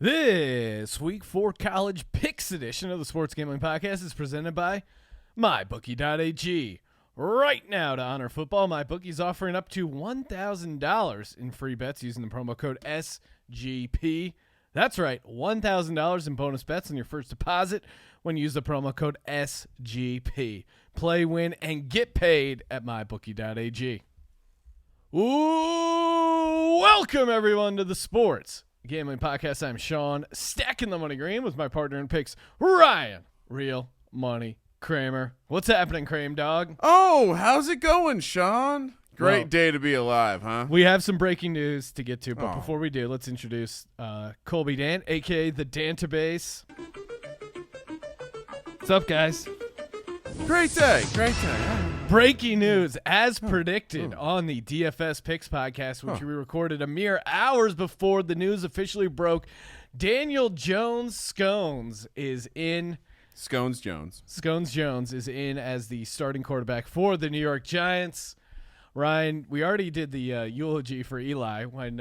This Week 4 College Picks edition of the Sports Gambling Podcast is presented by MyBookie.ag. Right now, to honor football, MyBookie's offering up to $1,000 in free bets using the promo code SGP. That's right, $1,000 in bonus bets on your first deposit when you use the promo code SGP. Play, win, and get paid at MyBookie.ag. Ooh, welcome everyone to the Sports Gambling Podcast. I'm Sean, stacking the money green with my partner in picks, Ryan, Real Money Kramer. What's happening, Kramer dog? Oh, how's it going, Sean? Great day to be alive, huh? We have some breaking news to get to, but before we do, let's introduce Colby Dan, a.k.a. the Dantabase. What's up, guys? Great day. Breaking news, as predicted on the DFS Picks podcast, which we recorded a mere hours before the news officially broke, Daniel Jones is in. Scones Jones is in as the starting quarterback for the New York Giants. Ryan, we already did the eulogy for Eli when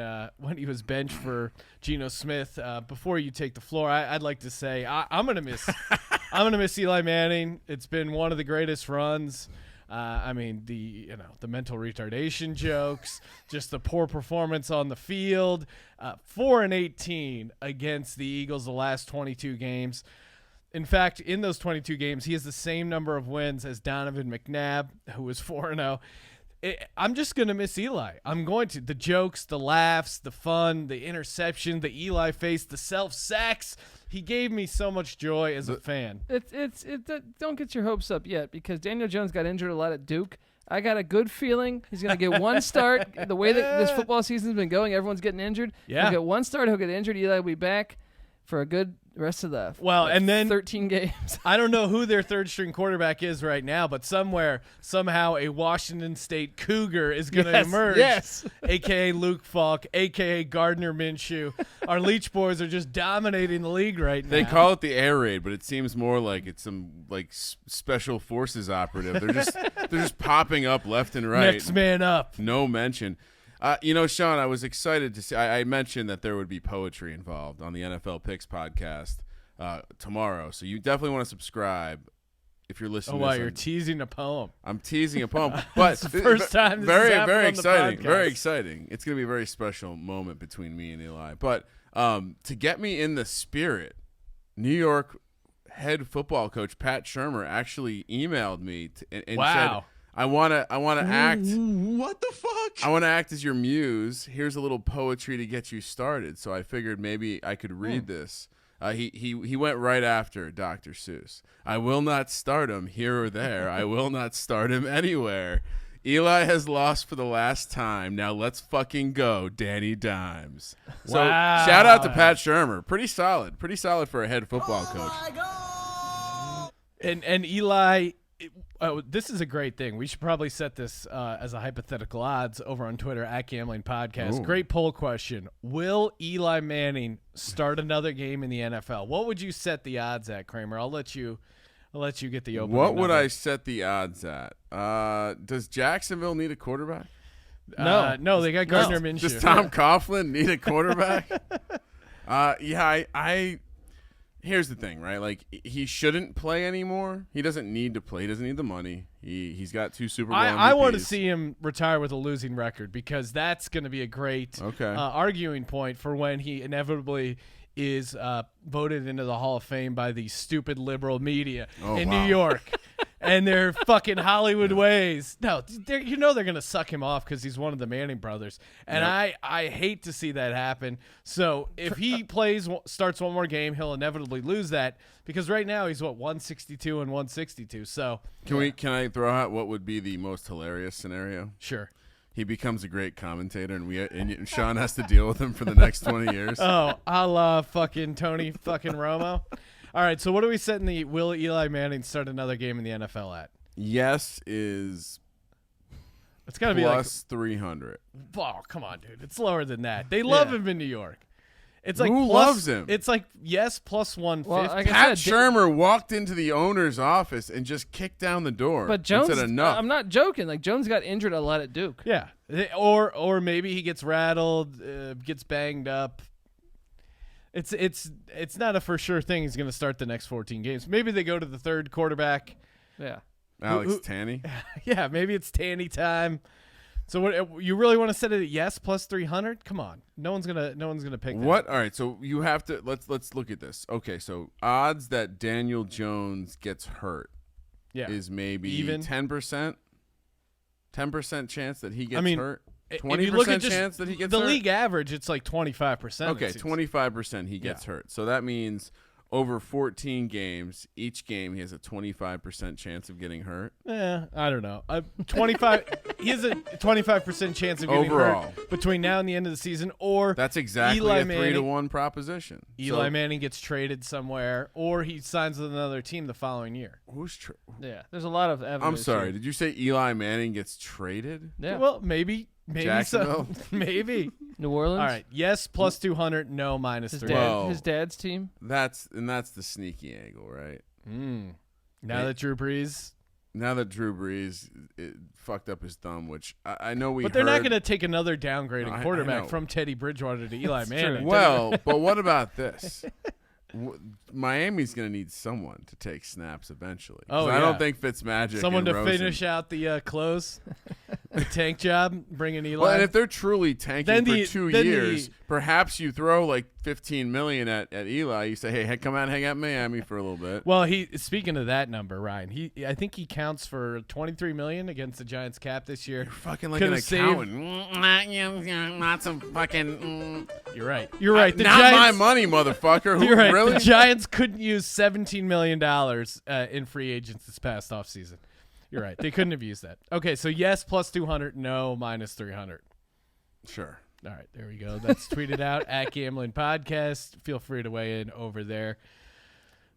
he was benched for Geno Smith. Before you take the floor, I'd like to say I'm gonna miss Eli Manning. It's been one of the greatest runs. I mean, the mental retardation jokes, just the poor performance on the field. 4-18 against the Eagles the last 22 games. In fact, in those 22 games, he has the same number of wins as Donovan McNabb, who was 4-0. I'm just going to miss Eli. I'm going to. The jokes, the laughs, the fun, the interception, the Eli face, the self-sacks. He gave me so much joy as a fan. Don't get your hopes up yet because Daniel Jones got injured a lot at Duke. I got a good feeling he's going to get one start. The way that this football season's been going, everyone's getting injured. Yeah. He'll get one start. He'll get injured. Eli will be back for a good rest of the and then 13 games. I don't know who their third-string quarterback is right now, but somehow a Washington State Cougar is going to emerge. Yes. A.K.A. Luke Falk, A.K.A. Gardner Minshew. Our Leech boys are just dominating the league right now. They call it the air raid, but it seems more like it's some special forces operative. They're just popping up left and right. Next man up. No mention. Sean, I was excited to see. I mentioned that there would be poetry involved on the NFL Picks podcast tomorrow, so you definitely want to subscribe if you're listening. Oh, wow, you're teasing a poem. I'm teasing a poem, but it's the first time. Very exciting. Very exciting. It's going to be a very special moment between me and Eli. But to get me in the spirit, New York head football coach Pat Shurmur actually emailed me and said, I want to act. What the fuck? I want to act as your muse. Here's a little poetry to get you started. So I figured maybe I could read this. He went right after Dr. Seuss. I will not start him here or there. I will not start him anywhere. Eli has lost for the last time. Now let's fucking go, Danny Dimes. So shout out to Pat Shurmur. Pretty solid for a head football coach. My God. And Eli. This is a great thing. We should probably set this as a hypothetical odds over on Twitter at Gambling Podcast. Ooh. Great poll question. Will Eli Manning start another game in the NFL? What would you set the odds at, Kramer? I'll let you get the opening. What would number. I set the odds at? Does Jacksonville need a quarterback? No, they got Gardner Minshew. Does Tom Coughlin need a quarterback? Here's the thing, right? Like, he shouldn't play anymore. He doesn't need to play. He doesn't need the money. He's got 2 Super Bowl MVPs. I want to see him retire with a losing record because that's going to be a great arguing point for when he inevitably is voted into the Hall of Fame by the stupid liberal media in New York. And their fucking Hollywood ways. No, they're going to suck him off because he's one of the Manning brothers. And I hate to see that happen. So if he starts one more game, he'll inevitably lose that because right now he's 162 and 162. So can I throw out what would be the most hilarious scenario? Sure. He becomes a great commentator, and Sean has to deal with him for the next 20 years. Oh, a la fucking Tony fucking Romo. All right, so what are we setting the will Eli Manning start another game in the NFL at? Yes is it's gotta be like plus 300. Oh, come on, dude. It's lower than that. They love him in New York. It's like Who plus, loves him? It's like yes plus 150. Well, like Pat Shurmur walked into the owner's office and just kicked down the door. But Jones, and said enough. I'm not joking. Like Jones got injured a lot at Duke. Yeah, or maybe he gets rattled, gets banged up. It's not a for sure thing he's going to start the next 14 games. Maybe they go to the third quarterback. Yeah. Alex Tanny. Yeah, maybe it's Tanny time. So what you really want to set it at yes plus 300? Come on. No one's going to pick that. What? All right, so you have to let's look at this. Okay, so odds that Daniel Jones gets hurt is maybe even 10%. 10% chance that he gets hurt. 20% chance that he gets the hurt? league average, it's like 25%. Okay, 25% he gets hurt. So that means over 14 games, each game he has a 25% chance of getting hurt. I don't know. 25. He has a 25% chance of getting overall hurt between now and the end of the season, or that's exactly Eli a Manning, 3-1 proposition. Eli Manning gets traded somewhere, or he signs with another team the following year. Yeah, there's a lot of evidence. I'm sorry. here. Did you say Eli Manning gets traded? Yeah. Well, maybe Jacksonville? so. Maybe. New Orleans. All right. Yes, plus 200. No, minus His 300. Whoa. his dad's team. That's the sneaky angle, right? Now that Drew Brees. Now that Drew Brees fucked up his thumb, which I know But they're not going to take another downgrading I quarterback know. from Teddy Bridgewater to Eli Manning. Well, but what about this? Miami's going to need someone to take snaps eventually. Oh, I don't think Fitzmagic. Someone and to Rosen. finish out the close, the tank job, bringing Eli. Well, and if they're truly tanking Then for 2 years, perhaps you throw like $15 million at Eli. You say, "Hey, come out, hang out in Miami for a little bit." Well, speaking of that number, Ryan, I think he counts for $23 million against the Giants cap this year. You're fucking like Could've an accountant. Not some fucking. You're right. You're right. The not Giants, my money, motherfucker. Who, You're right. Really? The Giants couldn't use $17 million in free agents this past offseason. You're right. They couldn't have used that. Okay, so yes, plus 200. No, minus 300. Sure. All right, there we go. That's tweeted out at Gambling Podcast. Feel free to weigh in over there.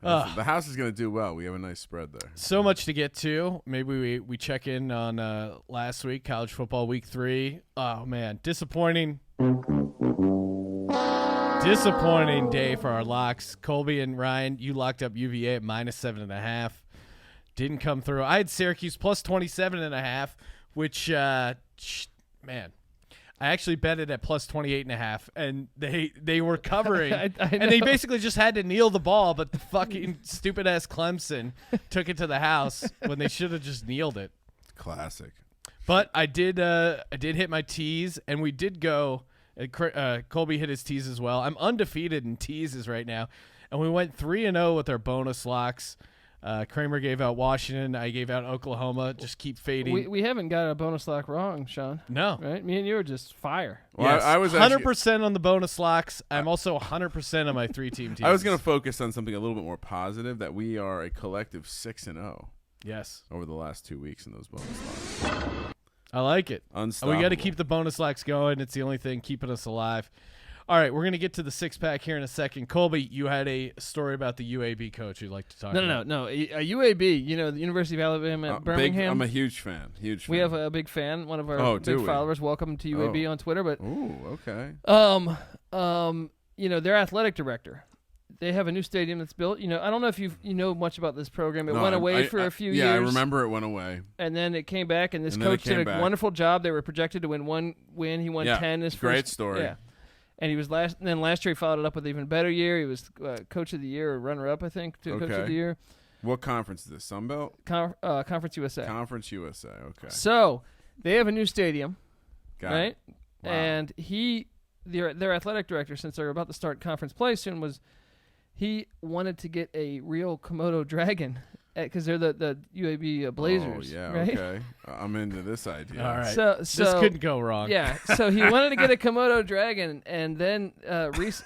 The house is going to do well. We have a nice spread there. So much to get to. Maybe we check in on last week, college football week 3. Oh, man, disappointing day for our locks. Colby and Ryan, you locked up UVA at minus 7.5. Didn't come through. I had Syracuse plus 27.5, which, man, I actually bet it at plus 28.5, and they were covering. And they basically just had to kneel the ball, but the fucking stupid-ass Clemson took it to the house when they should have just kneeled it. Classic. But I did hit my tees, and we did go. Colby hit his tees as well. I'm undefeated in teases right now, and we went 3-0 with our bonus locks. Kramer gave out Washington. I gave out Oklahoma. Just keep fading. We haven't got a bonus lock wrong, Sean. No. Right? Me and you are just fire. Well, Yes. I was 100% on the bonus locks. I'm also 100% on my 3-team teams. I was going to focus on something a little bit more positive, that we are a collective 6-0 Yes. over the last 2 weeks in those bonus locks. I like it. Unstoppable. We got to keep the bonus locks going. It's the only thing keeping us alive. All right, we're going to get to the six-pack here in a second. Colby, you had a story about the UAB coach you'd like to talk about. No. A UAB, the University of Alabama at Birmingham. I'm a huge fan. We have a big fan, one of our big followers. Welcome to UAB on Twitter. But ooh, okay. Their athletic director. They have a new stadium that's built. I don't know if you know much about this program. It went away for a few years. Yeah, I remember it went away. And then it came back, and this coach did a wonderful job. They were projected to win one win. He won 10 this first. Great story. Yeah. And he was last. And then last year he followed it up with an even better year. He was coach of the year or runner-up, I think, to coach of the year. What conference is this? Sun Belt? Conference USA. Conference USA. Okay. So they have a new stadium, Got right? it. Wow. And their athletic director, since they're about to start conference play soon, he wanted to get a real Komodo dragon because they're the UAB Blazers. Oh yeah. right? Okay. I'm into this idea. All right. So this couldn't go wrong. Yeah. So he wanted to get a Komodo dragon, and then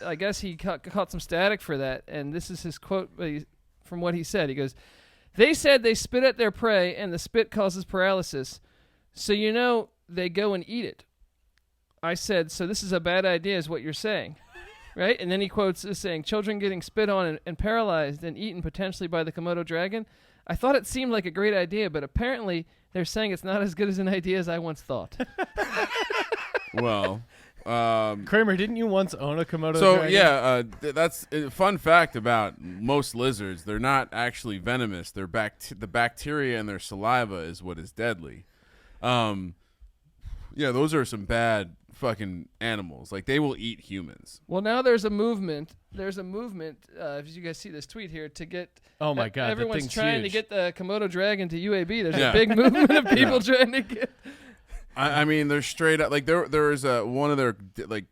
I guess he caught some static for that. And this is his quote from what he said. He goes, "They said they spit at their prey, and the spit causes paralysis. So they go and eat it." I said, "So this is a bad idea, is what you're saying." Right? And then he quotes as saying, "Children getting spit on and paralyzed and eaten potentially by the Komodo dragon. I thought it seemed like a great idea, but apparently they're saying it's not as good as an idea as I once thought." Well, Kramer, didn't you once own a Komodo so dragon? yeah, that's a fun fact about most lizards. They're not actually venomous. They're the bacteria in their saliva is what is deadly. Yeah, those are some bad fucking animals. Like they will eat humans. Well, now there's a movement. There's a movement. If you guys see this tweet here, to get. Oh my God, that everyone's thing's trying huge. to get the Komodo dragon to UAB. There's Yeah. a big movement of people Yeah. trying to get. I mean, they're straight up like there is one of their like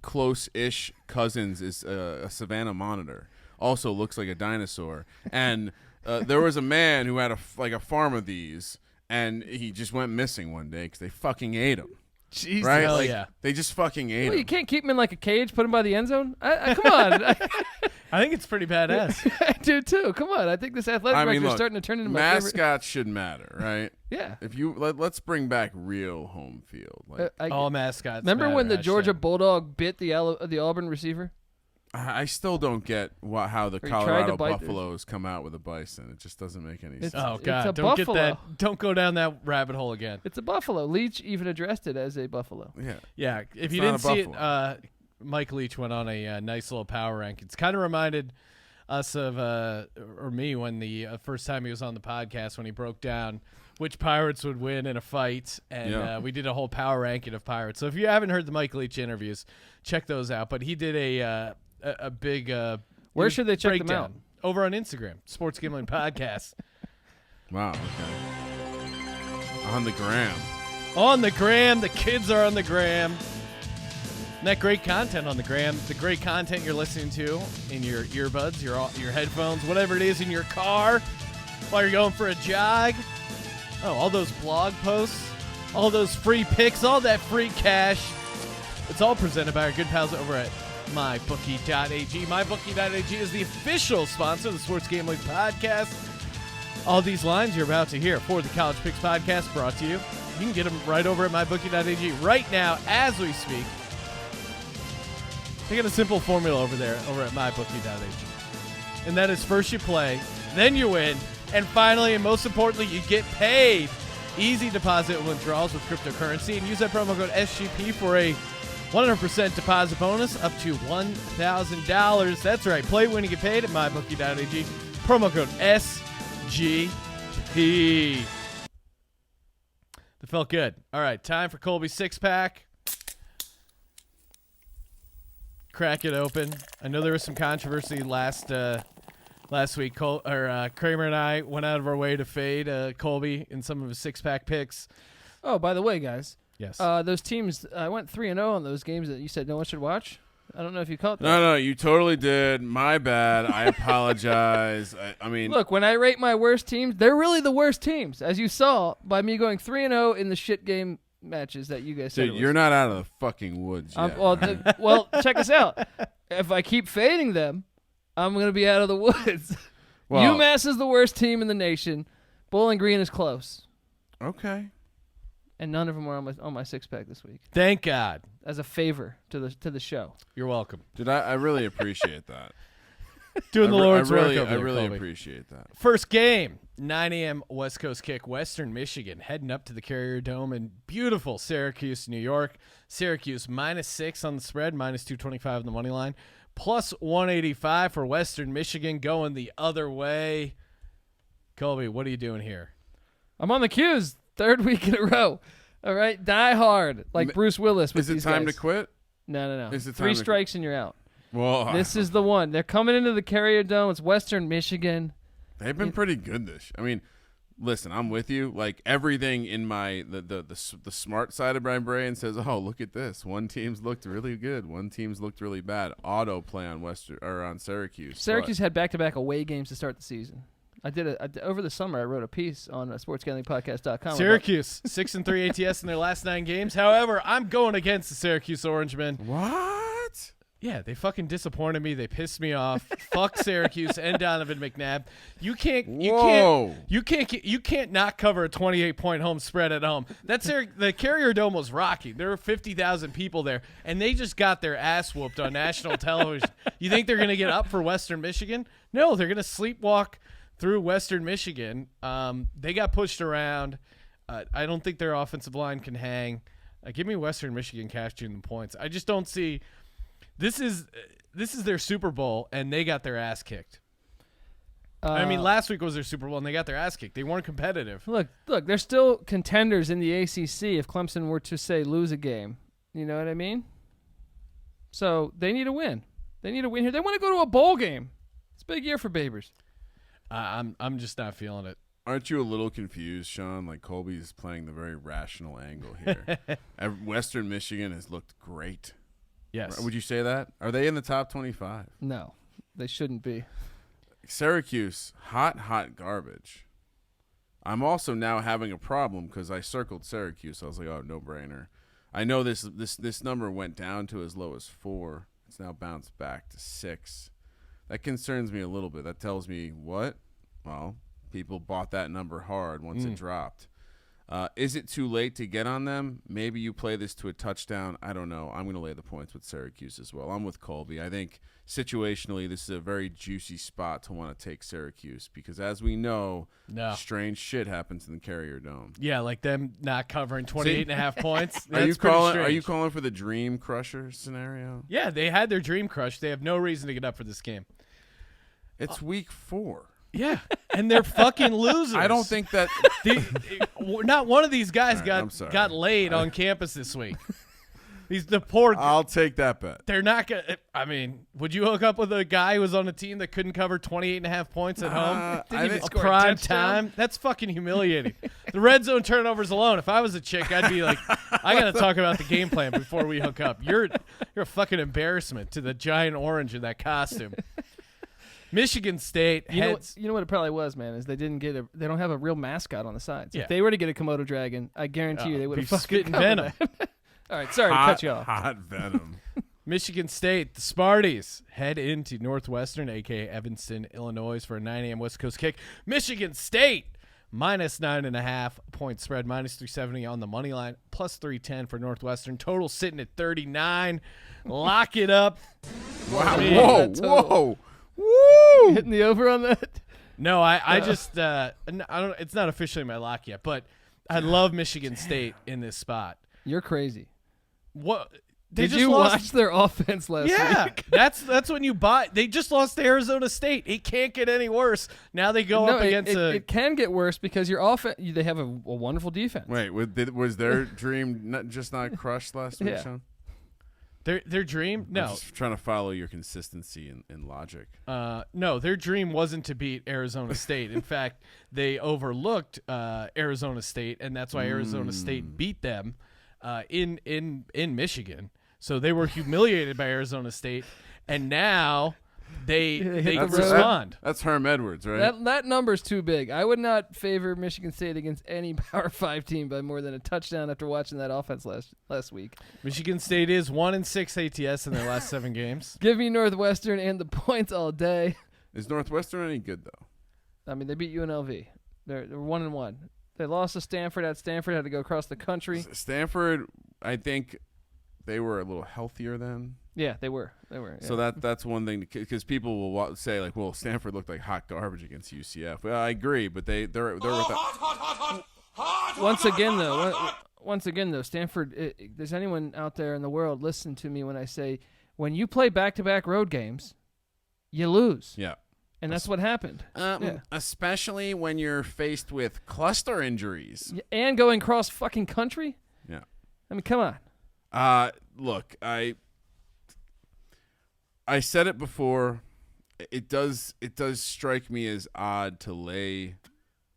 close-ish cousins is a Savannah monitor. Also looks like a dinosaur, and there was a man who had a farm of these, and he just went missing one day because they fucking ate him. Jesus, Right? hell Like, yeah. they just fucking ate Well, him. you can't keep him in like a cage, put him by the end zone. Come on. I think it's pretty badass. I do too. Come on. I think this athletic I mean, director is look, starting to turn into my favorite. mascots should matter, right? Yeah. If you let's bring back real home field. Like All mascots. remember when the matter, Georgia hashtag. Bulldog bit the Auburn receiver? I still don't get how the Or he tried to Colorado bite Buffaloes come out with a bison. It just doesn't make any It's- sense. Oh It's God! a Don't get buffalo. that. Don't go down that rabbit hole again. It's a buffalo. Leach even addressed it as a buffalo. Yeah. Yeah, if It's you not didn't a see it, buffalo. Mike Leach went on a nice little power rank. It's kind of reminded us of or me when the first time he was on the podcast when he broke down which Pirates would win in a fight, and Yeah. we did a whole power ranking of Pirates. So if you haven't heard the Mike Leach interviews, check those out. But he did a big. Where should they check them breakdown out? Over on Instagram, Sports Gambling Podcast. Wow. Okay. On the gram. On the gram, the kids are on the gram. And that great content on the gram, the great content you're listening to in your earbuds, your headphones, whatever it is in your car while you're going for a jog. Oh, all those blog posts, all those free picks, all that free cash. It's all presented by our good pals over at MyBookie.ag. MyBookie.ag is the official sponsor of the Sports Gambling Podcast. All these lines you're about to hear for the College Picks Podcast brought to you. You can get them right over at MyBookie.ag right now as we speak. They got a simple formula over there over at MyBookie.ag. And that is first you play, then you win, and finally and most importantly, you get paid. Easy deposit withdrawals with cryptocurrency, and use that promo code SGP for a 100% deposit bonus up to $1,000. That's right. Play, win, and get paid at MyBookie.ag. Promo code SGP. That felt good. All right, time for Colby's six-pack. Crack it open. I know there was some controversy last week. Kramer and I went out of our way to fade Colby in some of his six-pack picks. Oh, by the way, guys, Yes. those teams, I went 3-0 on those games that you said no one should watch. I don't know if you caught that. No, you totally did. My bad. I apologize. I mean, Look, when I rate my worst teams, they're really the worst teams, as you saw by me going 3-0 in the shit game matches that you guys said. dude, you're not out of the fucking woods yet. Well, check us out. If I keep fading them, I'm going to be out of the woods. Well- UMass is the worst team in the nation. Bowling Green is close. Okay. And none of them are on my six-pack this week. Thank God. As a favor to the show. You're welcome. Dude, I really appreciate that. Doing the Lord's I work really, over I there, really Colby. appreciate that. First game, 9 a.m. West Coast kick, Western Michigan, heading up to the Carrier Dome in beautiful Syracuse, New York. Syracuse -6 on the spread, -225 on the money line, +185 for Western Michigan going the other way. Colby, what are you doing here? I'm on the Q's, third week in a row. All right, die hard like Bruce Willis with Is it these time guys. to quit? No. Is it Three time to- strikes and you're out. Well, This is the one. They're coming into the Carrier Dome. It's Western Michigan. they've been pretty good this. I mean, listen, I'm with you. Like everything in my the smart side of my brain says, "Oh, look at this. One team's looked really good. One team's looked really bad." Auto play on Western or on Syracuse. Syracuse had back-to-back away games to start the season. Over the summer, I wrote a piece on sportsgamblingpodcast.com. Syracuse, 6-3 ATS in their last 9 games. However, I'm going against the Syracuse Orangemen. What? Yeah, they fucking disappointed me. They pissed me off. Fuck Syracuse and Donovan McNabb. You can't not cover a 28-point home spread at home. The Carrier Dome was rocking. There were 50,000 people there, and they just got their ass whooped on national television. You think they're gonna get up for Western Michigan? No, they're gonna sleepwalk through Western Michigan. They got pushed around. I don't think their offensive line can hang. Give me Western Michigan cashing the points. I just don't see. This is their Super Bowl, and they got their ass kicked. I mean, last week was their Super Bowl, and they got their ass kicked. They weren't competitive. Look, they're still contenders in the ACC if Clemson were to, say, lose a game. You know what I mean? So they need a win. They need a win here. They want to go to a bowl game. It's a big year for Babers. I'm just not feeling it. Aren't you a little confused, Sean? Like Colby's playing the very rational angle here. Western Michigan has looked great. Yes. Would you say that? Are they in the top 25? No, they shouldn't be. Syracuse, hot garbage. I'm also now having a problem because I circled Syracuse. I was like, oh, no brainer. I know this number went down to as low as 4. It's now bounced back to 6. That concerns me a little bit. That tells me what? Well, people bought that number hard once it dropped. Is it too late to get on them? Maybe you play this to a touchdown. I don't know. I'm going to lay the points with Syracuse as well. I'm with Colby. I think situationally this is a very juicy spot to want to take Syracuse because, as we know, strange shit happens in the Carrier Dome. Yeah, like them not covering 28.5 points. Are you calling for the Dream Crusher scenario? Yeah, they had their dream crushed. They have no reason to get up for this game. It's week 4. Yeah, and they're fucking losers. I don't think that not one of these guys got laid on campus this week. The poor. I'll take that bet. They're not gonna. I mean, would you hook up with a guy who was on a team that couldn't cover 28.5 points at home? Didn't even score a prime touchdown? time. That's fucking humiliating. The red zone turnovers alone. If I was a chick, I'd be like, I gotta talk about the game plan before we hook up. You're a fucking embarrassment to the giant orange in that costume. Michigan State You heads. know what it probably was, man, is they don't have a real mascot on the sides. Yeah. If they were to get a Komodo dragon, I guarantee you they would be have fucking spitting covered venom. that. All right, sorry to cut you off. Hot venom. Michigan State, the Sparties head into Northwestern, a.k.a. Evanston, Illinois, for a 9 a.m. West Coast kick. Michigan State, minus 9.5 point spread, minus 370 on the money line, plus 310 for Northwestern. Total sitting at 39. Lock it up. Wow. Me. Whoa. Woo! Hitting the over on that? No, I just I don't. It's not officially my lock yet, but I love Michigan State in this spot. You're crazy. What? Did you watch their offense last week? that's when you buy. They just lost to Arizona State. It can't get any worse. Now they go up against it can get worse because your offense. They have a wonderful defense. Wait, was their dream not crushed last week, Yeah. Sean? Their dream? I'm No. just trying to follow your consistency and logic. No, their dream wasn't to beat Arizona State. In fact, they overlooked Arizona State, and that's why Arizona State beat them in Michigan. So they were humiliated by Arizona State, and now they respond. That's Herm Edwards, right? That number's too big. I would not favor Michigan State against any Power 5 team by more than a touchdown after watching that offense last week. Michigan State is 1-6 ATS in their last 7 games. Give me Northwestern and the points all day. Is Northwestern any good though? I mean, they beat UNLV. They're 1-1. They lost to Stanford. At Stanford, had to go across the country. Stanford, I think they were a little healthier then. Yeah, they were. Yeah. So that's one thing because people will say like, well, Stanford looked like hot garbage against UCF. Well, I agree, but they're once again though, Stanford. There's anyone out there in the world listen to me when I say when you play back-to-back road games, you lose. Yeah. And that's what happened. Especially when you're faced with cluster injuries. And going cross fucking country? Yeah. I mean, come on. Look, I said it before. It does strike me as odd to lay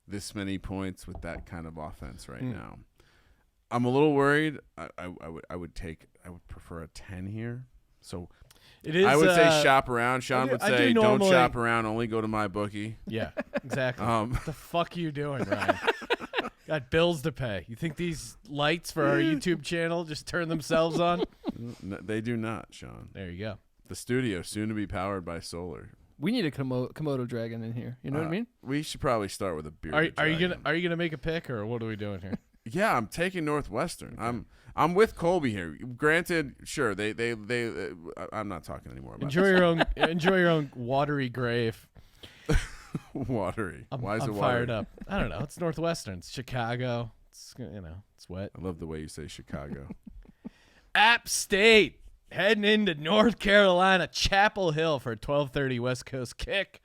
this many points with that kind of offense right now. I'm a little worried. I would prefer a 10 here. So It is. I would say shop around. Sean would I say do don't normally shop around. Only go to my bookie. Yeah, exactly. What the fuck are you doing, Ryan? Got bills to pay. You think these lights for our YouTube channel just turn themselves on? No, they do not, Sean. There you go. The studio soon to be powered by solar. We need a Komodo dragon in here. You know what I mean? We should probably start with a beer. Are you gonna make a pick or what are we doing here? Yeah, I'm taking Northwestern. Okay. I'm with Colby here. Granted, sure, they I'm not talking anymore about Enjoy your own watery grave. Watery. Why is it I'm watery? fired up. I don't know. It's Northwestern. It's Chicago. It's it's wet. I love the way you say Chicago. App State heading into North Carolina, Chapel Hill for a 12:30 West Coast kick.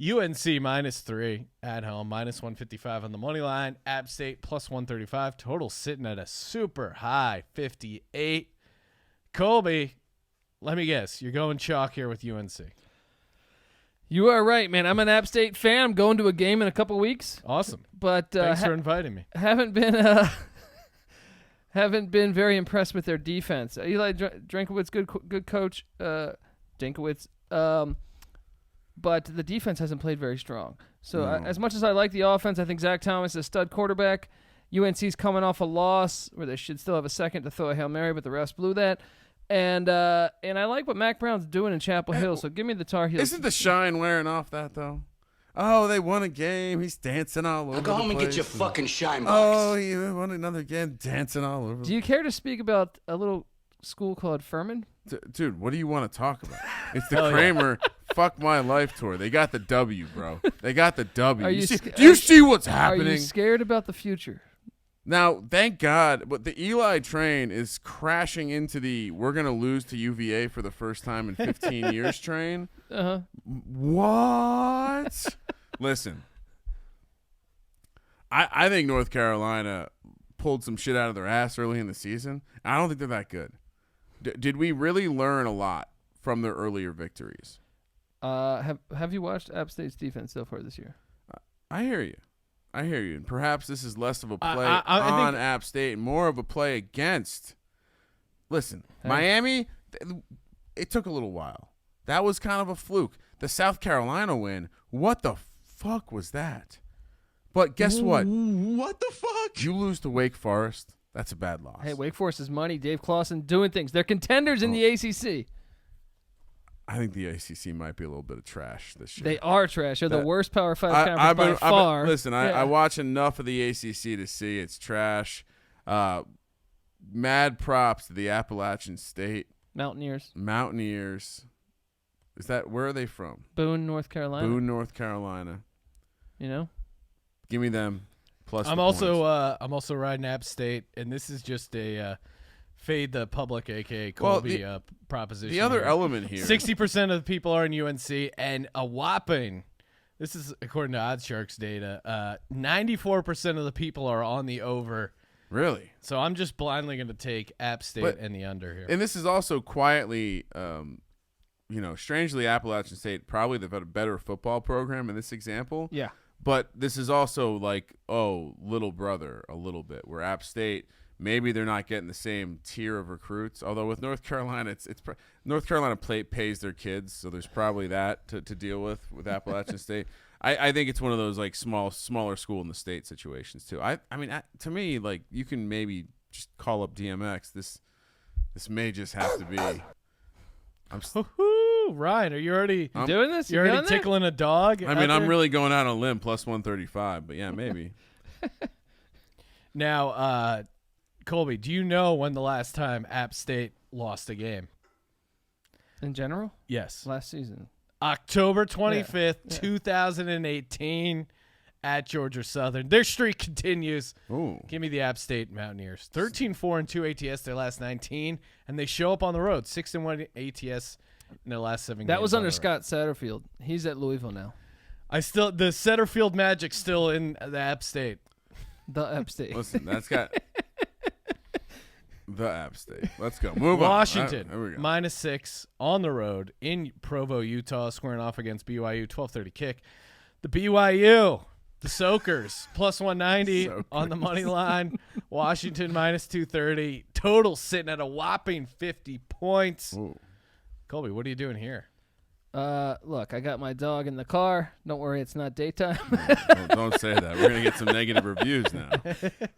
UNC -3 at home, -155 on the money line. App State +135. Total sitting at a super high 58. Colby, let me guess. You're going chalk here with UNC. You are right, man. I'm an App State fan. I'm going to a game in a couple weeks. Awesome. But Thanks for inviting me. haven't been very impressed with their defense. Eli Drinkowitz, good coach. Dinkowitz. But the defense hasn't played very strong. So as much as I like the offense, I think Zach Thomas is a stud quarterback. UNC's coming off a loss where they should still have a second to throw a Hail Mary, but the refs blew that. And I like what Mac Brown's doing in Chapel Hill, so give me the Tar Heels. Isn't the shine wearing off that, though? Oh, they won a game. He's dancing all over the place. Go home and get your fucking shine box. Oh, he won another game, dancing all over. Do you care to speak about a little school called Furman? Dude, what do you want to talk about? It's the Kramer Fuck My Life tour. They got the W, bro. They got the W. Do you see what's happening? Are you scared about the future? Now, thank God, but the Eli train is crashing into the we're going to lose to UVA for the first time in 15 years train. Uh-huh. What? Listen, I think North Carolina pulled some shit out of their ass early in the season. I don't think they're that good. Did we really learn a lot from their earlier victories? Have you watched App State's defense so far this year? I hear you. And perhaps this is less of a play I on App State and more of a play against. Listen, Miami, it took a little while. That was kind of a fluke. The South Carolina win, what the fuck was that? But guess what? What the fuck? You lose to Wake Forest. That's a bad loss. Hey, Wake Forest is money. Dave Clawson doing things. They're contenders in the ACC. I think the ACC might be a little bit of trash this year. They are trash. They're the worst Power 5 conference by far. Listen, I watch enough of the ACC to see it's trash. Mad props to the Appalachian State Mountaineers. Is that where are they from? Boone, North Carolina. Boone, North Carolina. You know? Give me them. Plus, I'm also riding App State, and this is just a fade the public, aka Colby, proposition. The other element here, 60% of the people are in UNC, and a whopping. This is according to OddsShark's data. 94% of the people are on the over. Really? So I'm just blindly going to take App State and the under here. And this is also quietly, strangely, Appalachian State probably the better football program in this example. Yeah. But this is also like, little brother a little bit, where App State, maybe they're not getting the same tier of recruits. Although with North Carolina, North Carolina pays their kids, so there's probably that to deal with Appalachian State. I think it's one of those like smaller school in the state situations too. I mean, to me, like you can maybe just call up DMX. This may just have to be. Ryan, are you already doing this? You're already tickling a dog? I mean, I'm really going out on a limb, plus 135, but yeah, maybe. Now, Colby, do you know when the last time App State lost a game? In general? Yes. Last season. October 25th, 2018 at Georgia Southern. Their streak continues. Ooh. Give me the App State Mountaineers. 13-4-2 ATS their last 19, and they show up on the road. 6-1 ATS in their last 7 games. That was under Scott Satterfield. He's at Louisville now. The Satterfield Magic's still in the App State. The App State. Listen, that's got the App State. Let's go. Move Washington, on. There we go. -6 on the road in Provo, Utah, squaring off against BYU. 12:30 kick. The BYU, the Soakers, plus 190 on the money line. Washington -230. Total sitting at a whopping 50 points. Ooh. Colby, what are you doing here? Look, I got my dog in the car. Don't worry, it's not daytime. Don't say that. We're going to get some negative reviews now.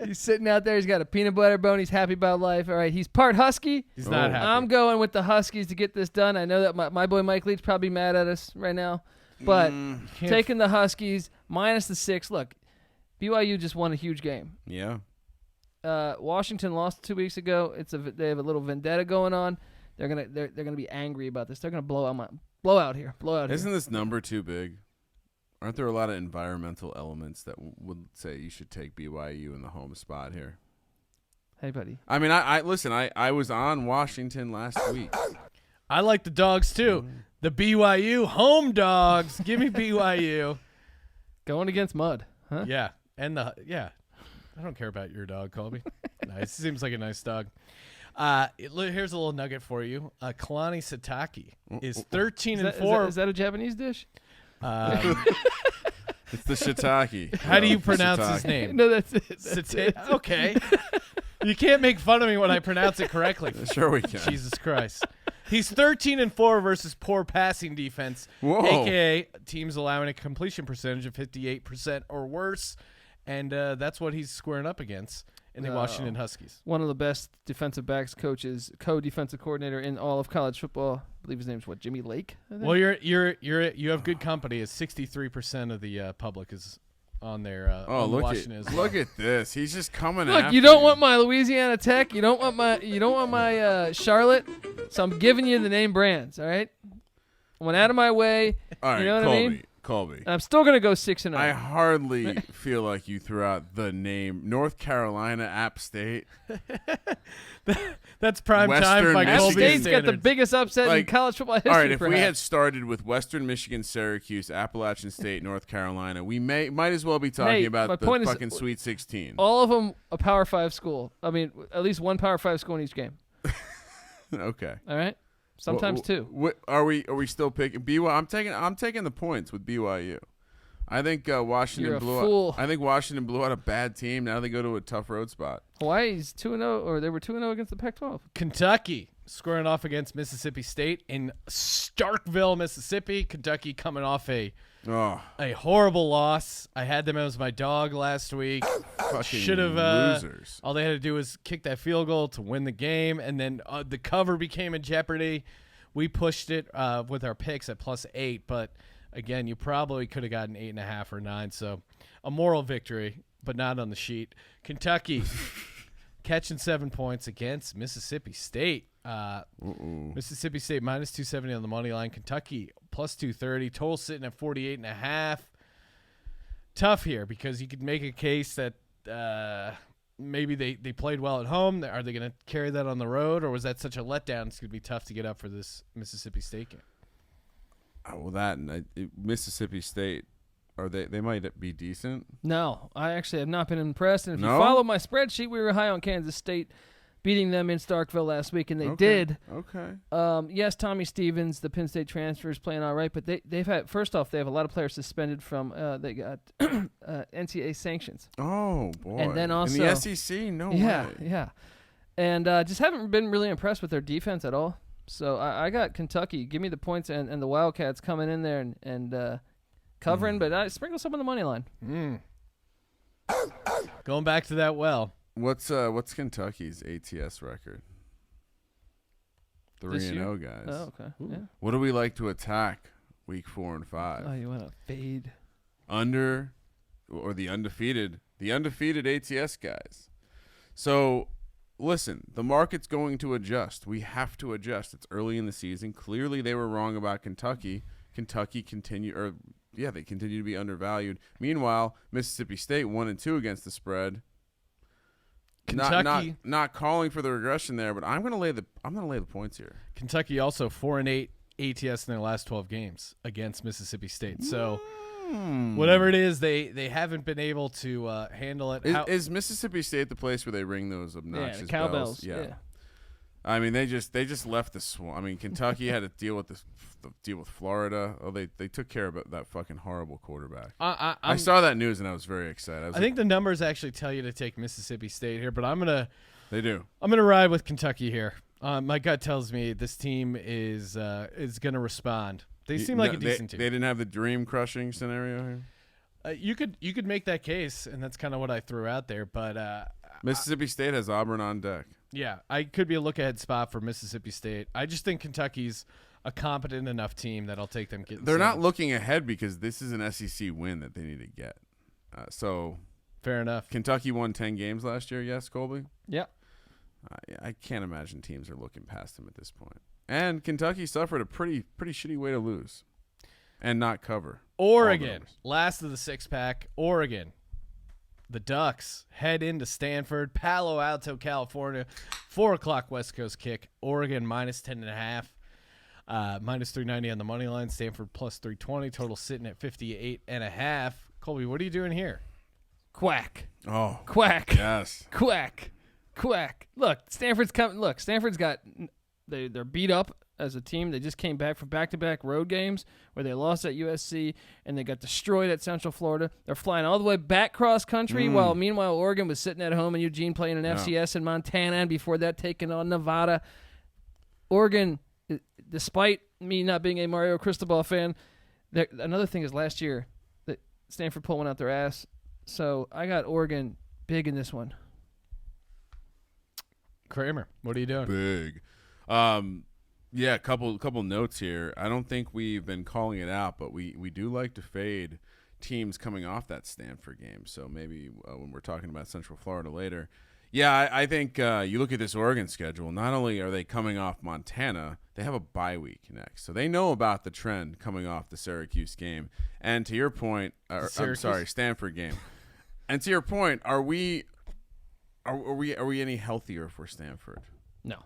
He's sitting out there. He's got a peanut butter bone. He's happy about life. All right, he's part Husky. He's not happy. I'm going with the Huskies to get this done. I know that my boy Mike Leach probably mad at us right now. But taking the Huskies, -6. Look, BYU just won a huge game. Yeah. Washington lost 2 weeks ago. They have a little vendetta going on. They're gonna be angry about this. They're gonna blow out here. Isn't this number too big? Aren't there a lot of environmental elements that would say you should take BYU in the home spot here? Hey, buddy. I mean, I listen. I was on Washington last week. I like the dogs too. The BYU home dogs. Give me BYU. Going against mud, huh? Yeah, and I don't care about your dog, Colby. Nice. Seems like a nice dog. Here's a little nugget for you. Kalani Satake is 13-4. Is that a Japanese dish? It's the shiitake. How do you pronounce his name? No, that's it. Okay. You can't make fun of me when I pronounce it correctly. Sure we can. Jesus Christ. He's 13-4 versus poor passing defense, Whoa. a.k.a. teams allowing a completion percentage of 58% or worse, and that's what he's squaring up against in the Washington Huskies. One of the best defensive backs coaches, co-defensive coordinator in all of college football. I believe his name's Jimmy Lake. I think? Well, you have good company. As 63% of the public is on there. On Washington as well. Look at this. He's just coming. Look, after you don't want my Louisiana Tech. You don't want my Charlotte. So I'm giving you the name brands. All right. I went out of my way. All right, you know what Colby. I mean? Colby. And I'm still gonna go 6-0. I hardly feel like you threw out the name North Carolina App State. That's prime Western time by Michigan. App Colby's State's got the standards. biggest upset in Like, college football history. All right, if we perhaps. had started with Western Michigan, Syracuse, Appalachian State, North Carolina, we might as well be talking Hey, my about the point is- fucking Sweet 16. all of them a Power 5 school. I mean, at least one Power 5 school in each game. Okay. All right. Sometimes two. Are we still picking BYU? I'm taking the points with BYU. I think Washington You're a blew fool. out. I think Washington blew out a bad team. Now they go to a tough road spot. Hawaii's 2-0, or they were 2-0 against the Pac-12. Kentucky squaring off against Mississippi State in Starkville, Mississippi. Kentucky coming off a horrible loss. I had them as my dog last week. Fucking Should have losers. all they had to do was kick that field goal to win the game, and then the cover became in jeopardy. We pushed it with our picks at +8, but again, you probably could have gotten 8.5 or 9. So a moral victory, but not on the sheet. Kentucky catching 7 points against Mississippi State. Mississippi State -270 on the money line. Kentucky +230. Total sitting at 48.5. Tough here because you could make a case that maybe they played well at home. Are they going to carry that on the road, or was that such a letdown? It's going to be tough to get up for this Mississippi State game. Well, that and Mississippi State, they might be decent. No, I actually have not been impressed. And if No? you follow my spreadsheet, we were high on Kansas State beating them in Starkville last week, and they Okay. did. Okay. Yes, Tommy Stevens, the Penn State transfer, is playing all right, but they've had, first off, they have a lot of players suspended from they got NCAA sanctions. Oh boy. And then also- in the SEC, no Yeah, way. yeah. And just haven't been really impressed with their defense at all. So I got Kentucky. Give me the points and the Wildcats coming in there and covering, but I sprinkle some on the money line. Going back to that well. What's Kentucky's ATS record? This 3-0, guys. Oh, okay. Yeah. What do we like to attack week 4 and 5? Oh, you want to fade? Under or the undefeated ATS guys. So listen, the market's going to adjust. We have to adjust. It's early in the season. Clearly they were wrong about Kentucky. Kentucky continue to be undervalued. Meanwhile, Mississippi State 1-2 against the spread. Kentucky not calling for the regression there, but I'm gonna lay the points here. Kentucky also 4-8 ATS in their last 12 games against Mississippi State. So whatever it is, they haven't been able to handle it. Is Mississippi State the place where they ring those obnoxious the cowbells? bells? Yeah. I mean, they just left the swamp. I mean, Kentucky had to deal with Florida. Oh, they took care of that fucking horrible quarterback. I saw that news and I was very excited. I think the numbers actually tell you to take Mississippi State here, but they do. I'm gonna ride with Kentucky here. My gut tells me this team is gonna respond. They seem like a decent team. They didn't have the dream crushing scenario here. You could make that case, and that's kind of what I threw out there. But Mississippi State has Auburn on deck. Yeah, I could be a look-ahead spot for Mississippi State. I just think Kentucky's a competent enough team that'll take them. They're not looking ahead because this is an SEC win that they need to get. So fair enough. Kentucky won 10 games last year. Yes, Colby? Yeah. I can't imagine teams are looking past them at this point. And Kentucky suffered a pretty shitty way to lose and not cover. Oregon, last of the six-pack. Oregon. The Ducks head into Stanford, Palo Alto, California. 4 o'clock West Coast kick. Oregon -10.5. Minus 390 on the money line. Stanford plus 320. Total sitting at 58.5. Colby, what are you doing here? Quack. Oh, Quack. yes. Quack. Quack. Look, Stanford's coming. Look, Stanford's got they're beat up as a team. They just came back from back-to-back road games where they lost at USC and they got destroyed at Central Florida. They're flying all the way back cross country while meanwhile Oregon was sitting at home in Eugene playing an FCS in Montana, and before that taking on Nevada. Oregon, despite me not being a Mario Cristobal fan, another thing is last year that Stanford pulled one out their ass. So I got Oregon big in this one. Kramer, what are you doing? Big. Yeah, couple notes here. I don't think we've been calling it out, but we do like to fade teams coming off that Stanford game. So maybe when we're talking about Central Florida later. Yeah, I think you look at this Oregon schedule, not only are they coming off Montana, they have a bye week next. So they know about the trend coming off the Syracuse game. And to your point, Stanford game. And to your point, are we any healthier for Stanford? No.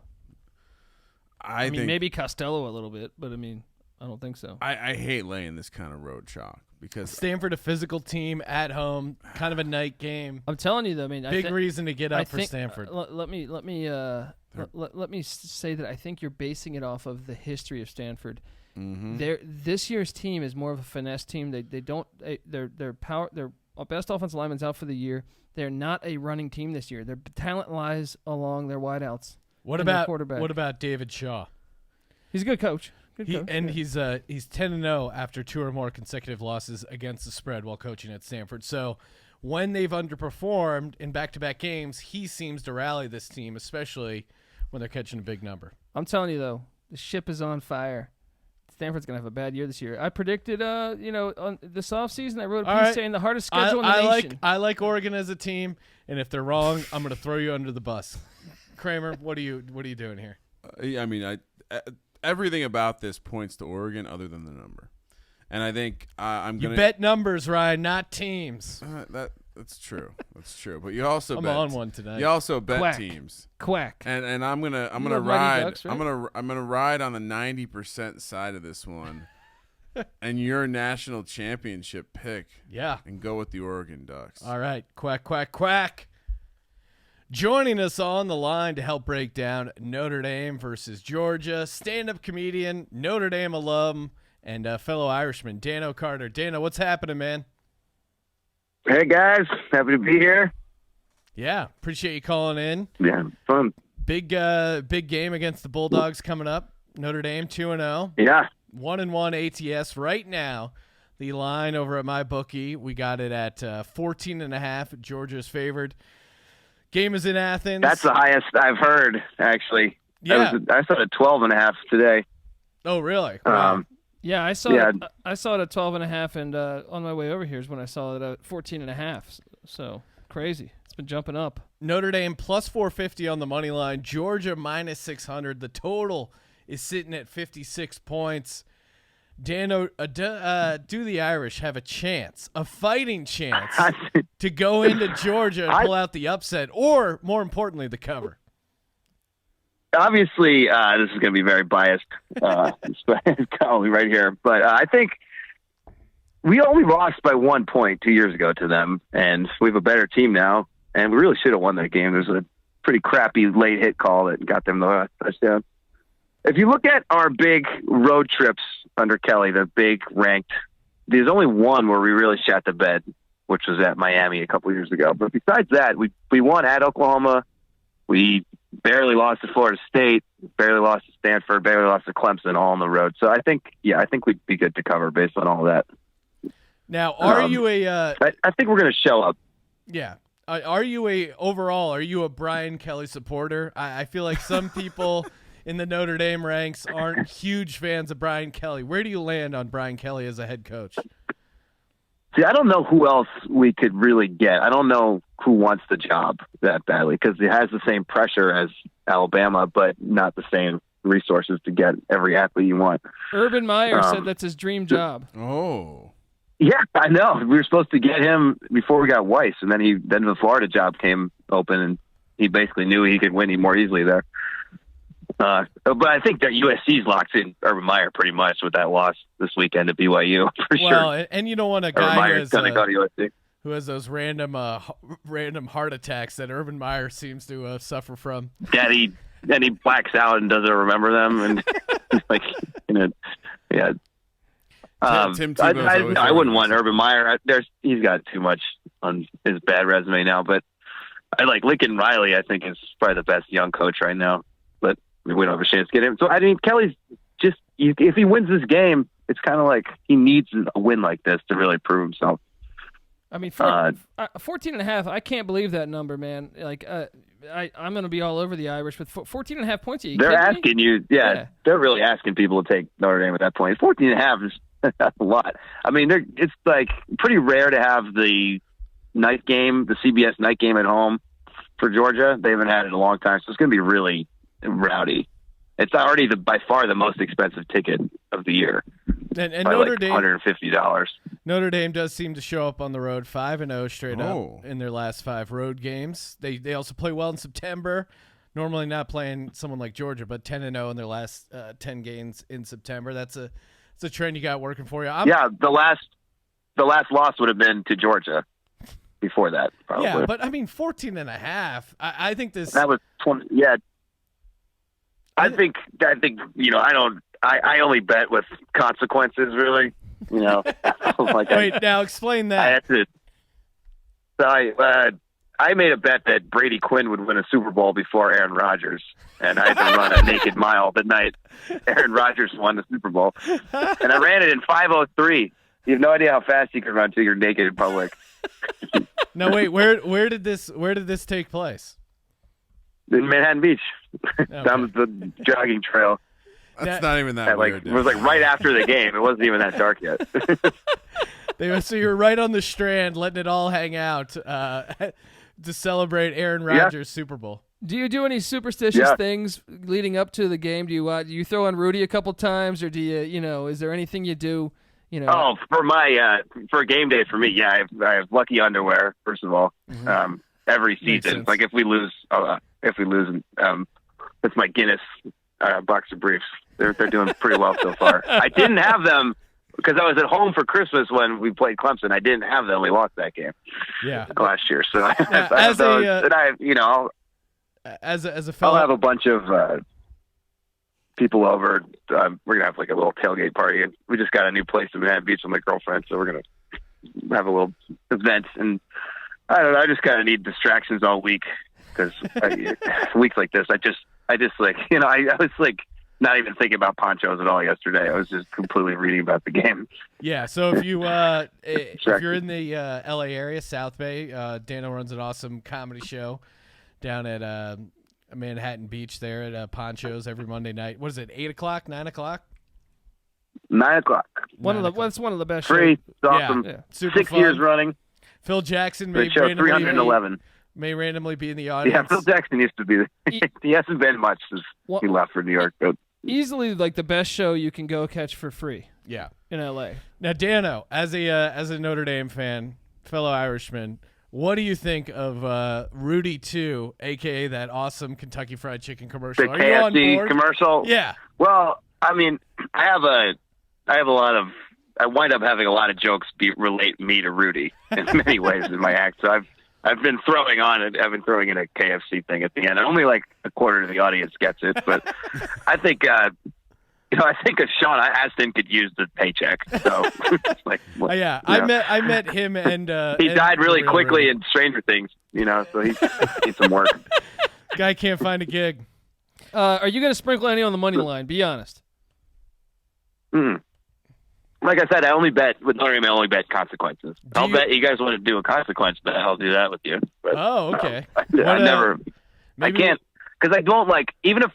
I mean, think maybe Costello a little bit, but I mean, I don't think so. I hate laying this kind of road chalk because Stanford, a physical team at home, kind of a night game. I'm telling you, though. I mean, big reason to get up for Stanford. Let me say that I think you're basing it off of the history of Stanford. This year's team is more of a finesse team. Their best offensive lineman's out for the year. They're not a running team this year. Their talent lies along their wideouts. What about David Shaw? He's a good coach. He's 10-0 after 2 or more consecutive losses against the spread while coaching at Stanford. So when they've underperformed in back-to-back games, he seems to rally this team, especially when they're catching a big number. I'm telling you, though, the ship is on fire. Stanford's going to have a bad year this year. I predicted, on this offseason, I wrote a piece saying the hardest schedule in the nation. I like Oregon as a team, and if they're wrong, I'm going to throw you under the bus. Kramer, what are you doing here? I mean, everything about this points to Oregon other than the number, and I think I'm going to bet numbers, Ryan, not teams. That's true. That's true. But you also I'm bet. on one tonight. You also bet Quack. teams. Quack. And I'm gonna love ride. Ducks, right? I'm gonna ride on the 90% side of this one, and your national championship pick. Yeah. And go with the Oregon Ducks. All right. Quack, quack, quack. Joining us on the line to help break down Notre Dame versus Georgia, stand-up comedian, Notre Dame alum, and fellow Irishman, Dano Carter. Dano, what's happening, man? Hey, guys. Happy to be here. Yeah, appreciate you calling in. Yeah, fun. Big game against the Bulldogs coming up. Notre Dame 2-0. Yeah. 1-1 ATS right now. The line over at MyBookie, we got it at 14.5. Georgia's favored. Game is in Athens. That's the highest I've heard, actually. Yeah. I saw it at 12.5 today. Oh, really? Wow. Yeah, I saw it. I saw it at 12.5, and on my way over here is when I saw it at 14.5. So crazy. It's been jumping up. Notre Dame plus 450 on the money line. Georgia minus 600. The total is sitting at 56 points. Dano, do the Irish have a chance, a fighting chance, to go into Georgia and pull out the upset, or more importantly, the cover? Obviously, this is going to be very biased, probably right here. But I think we only lost by 1 point 2 years ago to them, and we have a better team now. And we really should have won that game. There's a pretty crappy late hit call that got them the touchdown. If you look at our big road trips under Kelly, the big ranked, there's only one where we really shot the bed, which was at Miami a couple years ago. But besides that, we won at Oklahoma. We barely lost to Florida State, barely lost to Stanford, barely lost to Clemson, all on the road. So I think we'd be good to cover based on all of that. Now, are you a? I think we're going to show up. Yeah. Are you a Brian Kelly supporter? I feel like some people in the Notre Dame ranks aren't huge fans of Brian Kelly. Where do you land on Brian Kelly as a head coach? See, I don't know who else we could really get. I don't know who wants the job that badly because it has the same pressure as Alabama, but not the same resources to get every athlete you want. Urban Meyer said that's his dream job. Oh. Yeah, I know. We were supposed to get him before we got Weiss, and then the Florida job came open, and he basically knew he could win more easily there. But I think that USC's locked in Urban Meyer pretty much with that loss this weekend to BYU for sure. Well, and you don't want a Urban guy who Meyer's has, going to go to USC. who has those random heart attacks that Urban Meyer seems to suffer from. Then he blacks out and doesn't remember them, and like, yeah. Tim Tebow's I wouldn't want Urban Meyer. He's got too much on his bad resume now, but I like Lincoln Riley. I think is probably the best young coach right now, but we don't have a chance to get him. So I mean, Kelly's just if he wins this game, it's kind of like he needs a win like this to really prove himself. I mean, 14.5, I can't believe that number, man. Like, I'm going to be all over the Irish, but 14.5 points. Are you They're kidding asking me? you, they're really asking people to take Notre Dame at that point. 14.5 is that's a lot. I mean, it's like pretty rare to have the night game, the CBS night game at home for Georgia. They haven't had it in a long time, so it's going to be really rowdy. It's already by far the most expensive ticket of the year. And by Notre like Dame, $150. Notre Dame does seem to show up on the road 5-0 straight up in their last 5 road games. They also play well in September. Normally not playing someone like Georgia, but 10-0 in their last 10 games in September. That's a trend you got working for you. The last loss would have been to Georgia. Before that, probably. Yeah, but I mean 14.5. I think this. That was 20. Yeah. I think I only bet with consequences, really. Like Wait, now explain that. I had to. So I made a bet that Brady Quinn would win a Super Bowl before Aaron Rodgers, and I had to run a naked mile the night Aaron Rodgers won the Super Bowl, and I ran it in 5:03. You have no idea how fast you can run till you're naked in public. No, wait. Where did this take place? In Manhattan Beach, Okay. down the jogging trail. That's not even that weird. It was like right after the game. It wasn't even that dark yet. So you're right on the Strand, letting it all hang out to celebrate Aaron Rodgers' Super Bowl. Do you do any superstitious things leading up to the game? Do you throw on Rudy a couple times, or do you is there anything you do? Oh, for game day for me, I have lucky underwear. First of all, every season, like if we lose, it's my Guinness box of briefs. They're doing pretty well so far. I didn't have them because I was at home for Christmas when we played Clemson. I didn't have them. We lost that game. Last year. So I have those, and as a fellow, I'll have a bunch of people over. We're gonna have like a little tailgate party, and we just got a new place in Manhattan Beach with my girlfriend, so we're gonna have a little event. And I don't know. I just kind of need distractions all week because weeks like this, I just like I was like not even thinking about ponchos at all yesterday. I was just completely reading about the game. Yeah. So if you're in the LA area, South Bay, Dano runs an awesome comedy show down at Manhattan Beach there at Ponchos every Monday night. What is it? 8 o'clock, 9 o'clock? 9 o'clock. That's one of the best free. shows. It's awesome. Yeah. Super 6 fun. years running. Phil Jackson Great show. 311. may randomly be in the audience. Yeah, Phil Jackson used to be. He hasn't been much since he left for New York. But easily like the best show you can go catch for free. Yeah, in LA. Now, Dano, as a Notre Dame fan, fellow Irishman, what do you think of Rudy 2, aka that awesome Kentucky Fried Chicken commercial? The Are you on KFC board? commercial. Yeah. Well, I mean, I wind up having a lot of jokes relate me to Rudy in many ways in my act. So I've been throwing on it. I've been throwing in a KFC thing at the end. Only like a quarter of the audience gets it, but I think I think if Sean Astin could use the paycheck. So it's like, I met him and he died really quickly in Stranger Things. So he needs some work. Guy can't find a gig. Are you going to sprinkle any on the money line? Be honest. Like I said, I only bet with Notre Dame. I only bet consequences. I'll bet you guys want to do a consequence bet. I'll do that with you. But, okay. I never. I can't because I don't like. Even if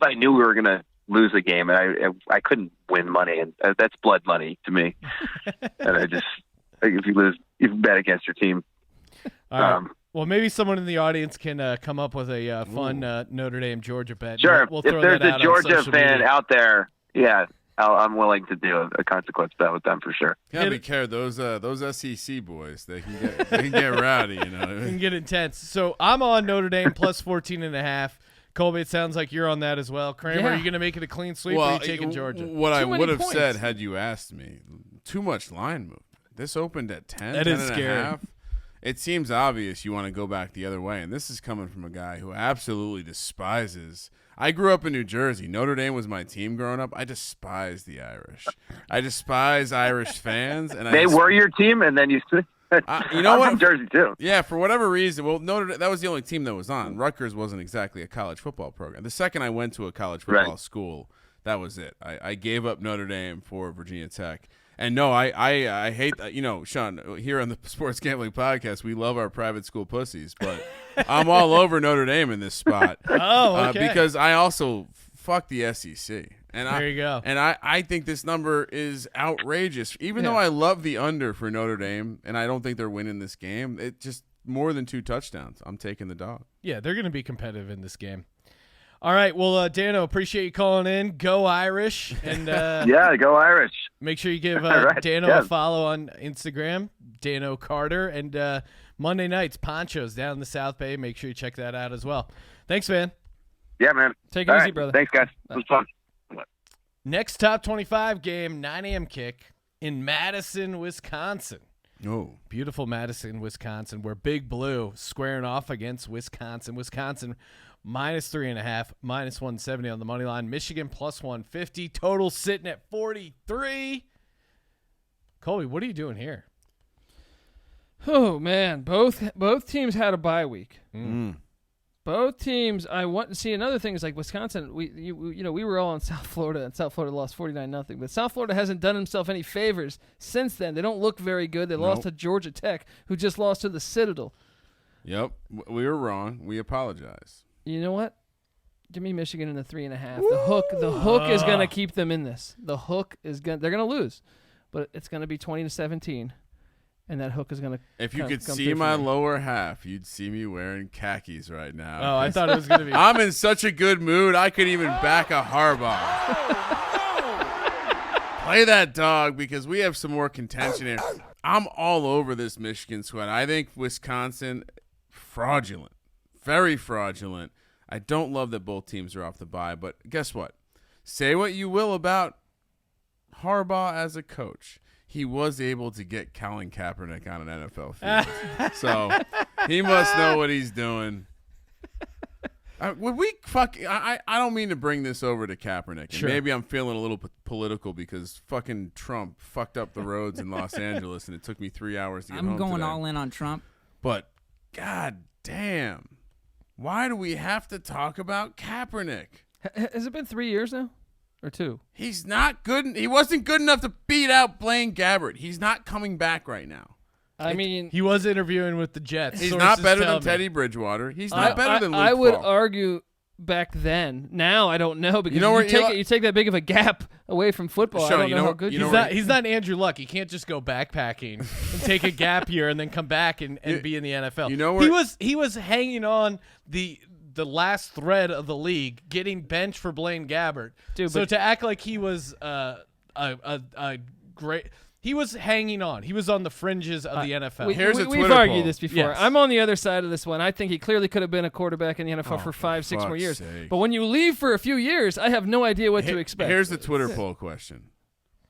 I knew we were gonna lose a game, and I couldn't win money, and that's blood money to me. And I just if you lose, you bet against your team. All right. Well, maybe someone in the audience can come up with a fun Notre Dame Georgia bet. Sure. We'll if throw there's that a out Georgia fan media. out there, yeah. I'm willing to do a consequence bet with them for sure. Gotta be careful. Those SEC boys, they can get rowdy. They can get intense. So I'm on Notre Dame plus 14.5. Colby, it sounds like you're on that as well. Kramer, are Yeah. you going to make it a clean sweep, or are you taking Georgia? What I Too many would have points. said had you asked me, too much line movement. This opened at 10, That 10 is and a scary. half. It seems obvious you want to go back the other way, and this is coming from a guy who absolutely despises. I grew up in New Jersey. Notre Dame was my team growing up. I despise the Irish. I despise Irish fans, and They were your team, and then you. you know I'm what? from Jersey too. Yeah, for whatever reason. Well, that was the only team that was on. Rutgers wasn't exactly a college football program. The second I went to a college football school, that was it. I gave up Notre Dame for Virginia Tech. And no, I hate that. You know, Sean, here on the Sports Gambling Podcast, we love our private school pussies, but I'm all over Notre Dame in this spot. Oh, okay. Because I also fuck the SEC. And There you go. And I think this number is outrageous. Even though I love the under for Notre Dame, and I don't think they're winning this game, it just more than 2 touchdowns. I'm taking the dog. Yeah, they're going to be competitive in this game. All right, well, Dano, appreciate you calling in. Go Irish. And Yeah, go Irish. make sure you give Right, Dano yeah. a follow on Instagram, Dano Carter. And Monday nights, Ponchos down in the South Bay. Make sure you check that out as well. Thanks, man. Yeah, man. Take it All easy, right. brother. Thanks, guys. It was fun. Next top 25 game, 9 a.m. kick in Madison, Wisconsin. Oh. Beautiful Madison, Wisconsin, where Big Blue squaring off against Wisconsin. Wisconsin -3.5, -170 on the money line. Michigan +150. Total sitting at 43. Colby, what are you doing here? Oh man, both teams had a bye week. Mm. Both teams. I want to see another thing is like Wisconsin. We were all in South Florida, and South Florida lost 49-0. But South Florida hasn't done himself any favors since then. They don't look very good. They lost to Georgia Tech, who just lost to the Citadel. Yep. We were wrong. We apologize. You know what? Give me Michigan in the 3.5. The hook is gonna keep them in this. The hook is gonna. They're gonna lose, but it's gonna be 20-17. And that hook is going to If you could see my lower half, you'd see me wearing khakis right now. Oh, I thought it was going to be. I'm in such a good mood, I could even back a Harbaugh. Play that dog because we have some more contention here. I'm all over this Michigan squad. I think Wisconsin, fraudulent. Very fraudulent. I don't love that both teams are off the bye, but guess what? Say what you will about Harbaugh as a coach. He was able to get Colin Kaepernick on an NFL field. So he must know what he's doing. Would we fuck? I don't mean to bring this over to Kaepernick. Sure. Maybe I'm feeling a little political because fucking Trump fucked up the roads in Los Angeles and it took me 3 hours to get home I'm going today. all in on Trump. But god damn, why do we have to talk about Kaepernick? Has it been 3 years now, or 2? He's not good. He wasn't good enough to beat out Blaine Gabbert. He's not coming back right now. I mean, He was interviewing with the Jets. He's Sources not better tell than me. Teddy Bridgewater. He's not better than Luke I would Falk. argue back then. Now I don't know because You know where you take that big of a gap away from football. Sean, I don't you know know how what- good you you know are. what- He's not Andrew Luck. He can't just go backpacking and take a gap year and then come back and be in the NFL. You know where- he was hanging on the last thread of the league, getting benched for Blaine Gabbert. Dude, so but- to act like he was a great, he was hanging on. He was on the fringes of the NFL. Here's a We've Twitter argued poll. this before. Yes. I'm on the other side of this one. I think he clearly could have been a quarterback in the NFL for 5-6 more fuck's years. sake. But when you leave for a few years, I have no idea what to expect. Here's the Twitter poll question.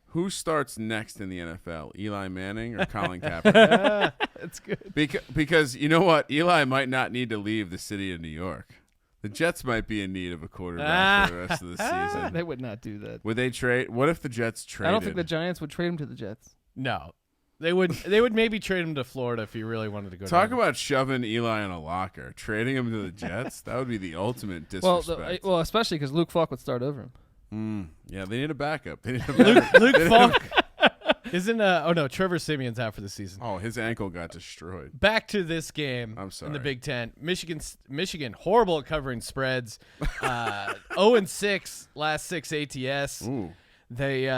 Who starts next in the NFL, Eli Manning or Colin Kaepernick? That's good. Because you know what? Eli might not need to leave the city of New York. The Jets might be in need of a quarterback for the rest of the season. They would not do that. Would they trade? What if the Jets traded? I don't think the Giants would trade him to the Jets. No, they would maybe trade him to Florida if he really wanted to go. Talk down. about shoving Eli in a locker, trading him to the Jets. That would be the ultimate Well, disrespect. well, especially because Luke Falk would start over him. Yeah, they need a backup. They need a backup. Luke Falk isn't. Oh no, Trevor Simeon's out for the season. Oh, his ankle got destroyed. Back to this game. I'm In sorry. the Big Ten, Michigan horrible at covering spreads. 0-6 last 6 ATS. Ooh. They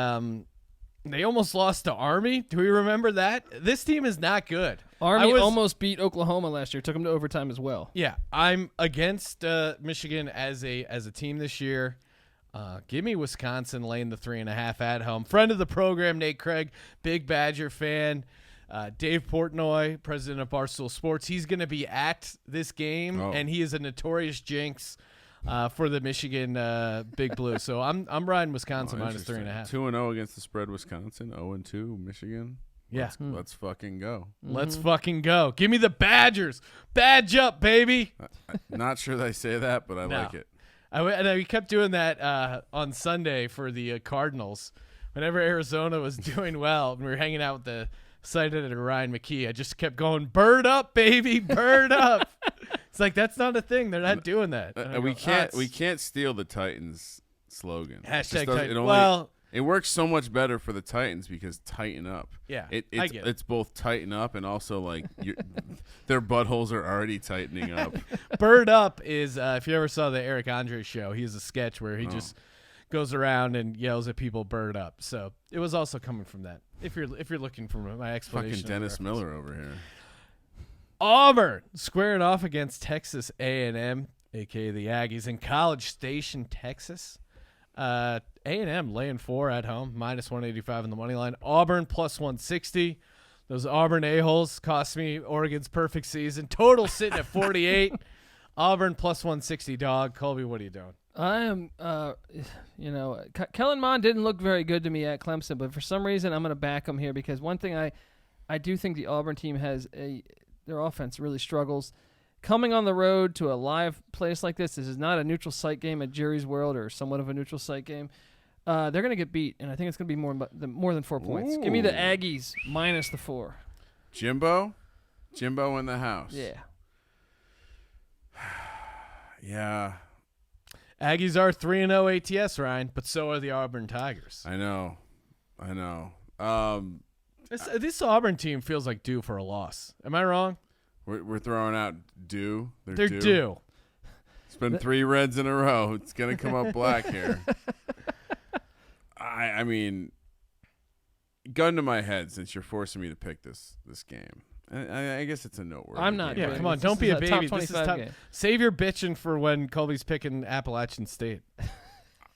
almost lost to Army. Do we remember that? This team is not good. Army I was- almost beat Oklahoma last year. Took them to overtime as well. Yeah, I'm against Michigan as a team this year. Give me Wisconsin laying the 3.5 at home. Friend of the program, Nate Craig, big Badger fan. Dave Portnoy, president of Barstool Sports, he's going to be at this game, Oh. and he is a notorious jinx. for the Michigan Big Blue. So I'm riding Wisconsin minus interesting. 3.5. 2-0 against the spread. Wisconsin 0-2 Michigan. Yeah. Let's fucking go. Let's fucking go. Give me the Badgers. Badge up, baby. Not sure they say that, but I No. like it. We kept doing that on Sunday for the Cardinals. Whenever Arizona was doing well, and we were hanging out with the site editor Ryan McKee, I just kept going, "Bird up, baby, bird up." It's like that's not a thing. They're not doing that. And I We go, can't steal the Titans slogan. It just Hashtag doesn't- Titan. it only- Well, It works so much better for the Titans because tighten up. Yeah, it's, I get it. It's both tighten up and also like their buttholes are already tightening up. bird up is if you ever saw the Eric Andre show, he has a sketch where he just goes around and yells at people, "Bird up." So it was also coming from that. If you're looking for my explanation, Fucking Dennis Miller over here. Auburn squaring off against Texas A&M, aka the Aggies, in College Station, Texas. A&M laying 4 at home, minus 185 in the money line. Auburn plus 160. Those Auburn a-holes cost me Oregon's perfect season. Total sitting at 48. Auburn plus 160, dog. Colby, what are you doing? I am, Kellen Mond didn't look very good to me at Clemson, but for some reason I'm going to back him here because one thing I do think the Auburn team has their offense really struggles. Coming on the road to a live place like this is not a neutral site game at Jerry's World or somewhat of a neutral site game. They're going to get beat, and I think it's going to be more than 4 points. Give me the Aggies minus the 4. Jimbo in the house. Yeah. Yeah. Aggies are 3-0 ATS, Ryan, but so are the Auburn Tigers. I know. This Auburn team feels like due for a loss. Am I wrong? We're throwing out due. They're due. It's been 3 reds in a row. It's gonna come up black here. I mean, gun to my head, since you're forcing me to pick this game. I guess it's a noteworthy. I'm not. game. Yeah, come on. This Don't is be a a top baby. This is 25 top. game. Save your bitching for when Colby's picking Appalachian State.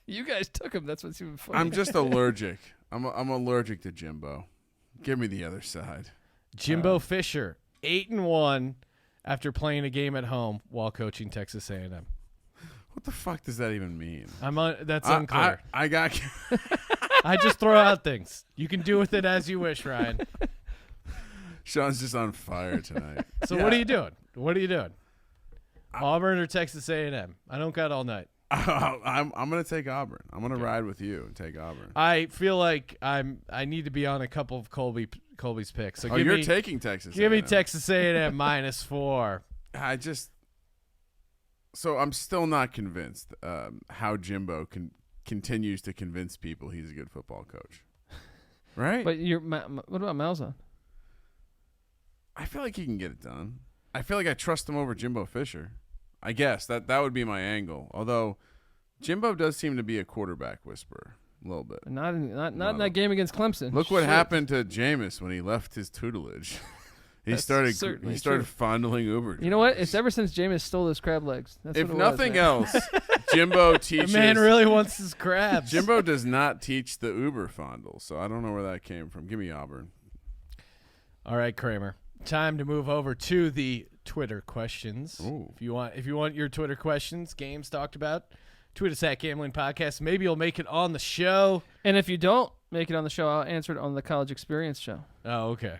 You guys took him. That's what's even funny. I'm just allergic. I'm allergic to Jimbo. Give me the other side. Jimbo Fisher, 8-1 after playing a game at home while coaching Texas A&M. What the fuck does that even mean? That's unclear. I got. I just throw out things. You can do with it as you wish, Ryan. Sean's just on fire tonight. So what are you doing? What are you doing? Auburn or Texas A&M? I don't got all night. I'm gonna take Auburn. I'm gonna ride with you and take Auburn. I feel like I need to be on a couple of Colby's picks. So you're taking Texas. Give me A&M. Texas A&M minus 4. So I'm still not convinced how Jimbo continues to convince people he's a good football coach. Right? But what about Malzahn? I feel like he can get it done. I feel like I trust him over Jimbo Fisher. I guess that would be my angle. Although Jimbo does seem to be a quarterback whisperer a little bit. Not in that game against Clemson. Look what Shit. happened to Jameis when he left his tutelage. He That's started certainly started true. fondling Uber. You know what? drivers. It's ever since Jameis stole those crab legs. That's If what it nothing was, man. else, Jimbo The teaches. man really wants his crabs. Jimbo does not teach the Uber fondle, so I don't know where that came from. Give me Auburn. All right, Kramer. Time to move over to the Twitter questions. Ooh. If you want your Twitter questions, games talked about, tweet us at Gambling Podcast. Maybe you'll make it on the show. And if you don't make it on the show, I'll answer it on the College Experience show. Oh, okay.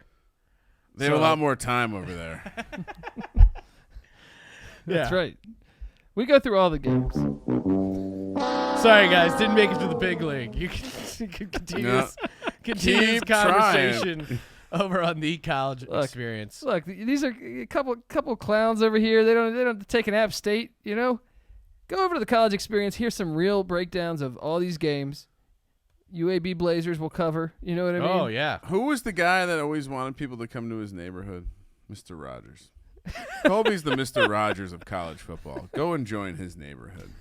They have a lot more time over there. That's Yeah. right. We go through all the games. Sorry, guys, didn't make it to the big league. You can continue No. this Keep conversation over on the College Experience. Look, these are a couple clowns over here. They don't have to take an App State, you know? Go over to the College Experience. Here's some real breakdowns of all these games. UAB Blazers will cover. You know what I mean? Oh, yeah. Who was the guy that always wanted people to come to his neighborhood? Mr. Rogers. Colby's the Mr. Rogers of college football. Go and join his neighborhood.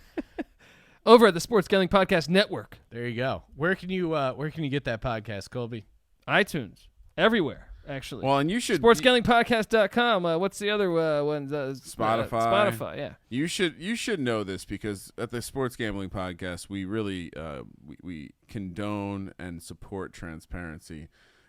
Over at the Sports Gambling Podcast Network. There you go. Where can you get that podcast, Colby? iTunes. Everywhere, actually. Well, and you should SportsGamblingPodcast.com. What's the other one? Spotify. Spotify, yeah. You should know this because at the Sports Gambling Podcast, we really we condone and support transparency.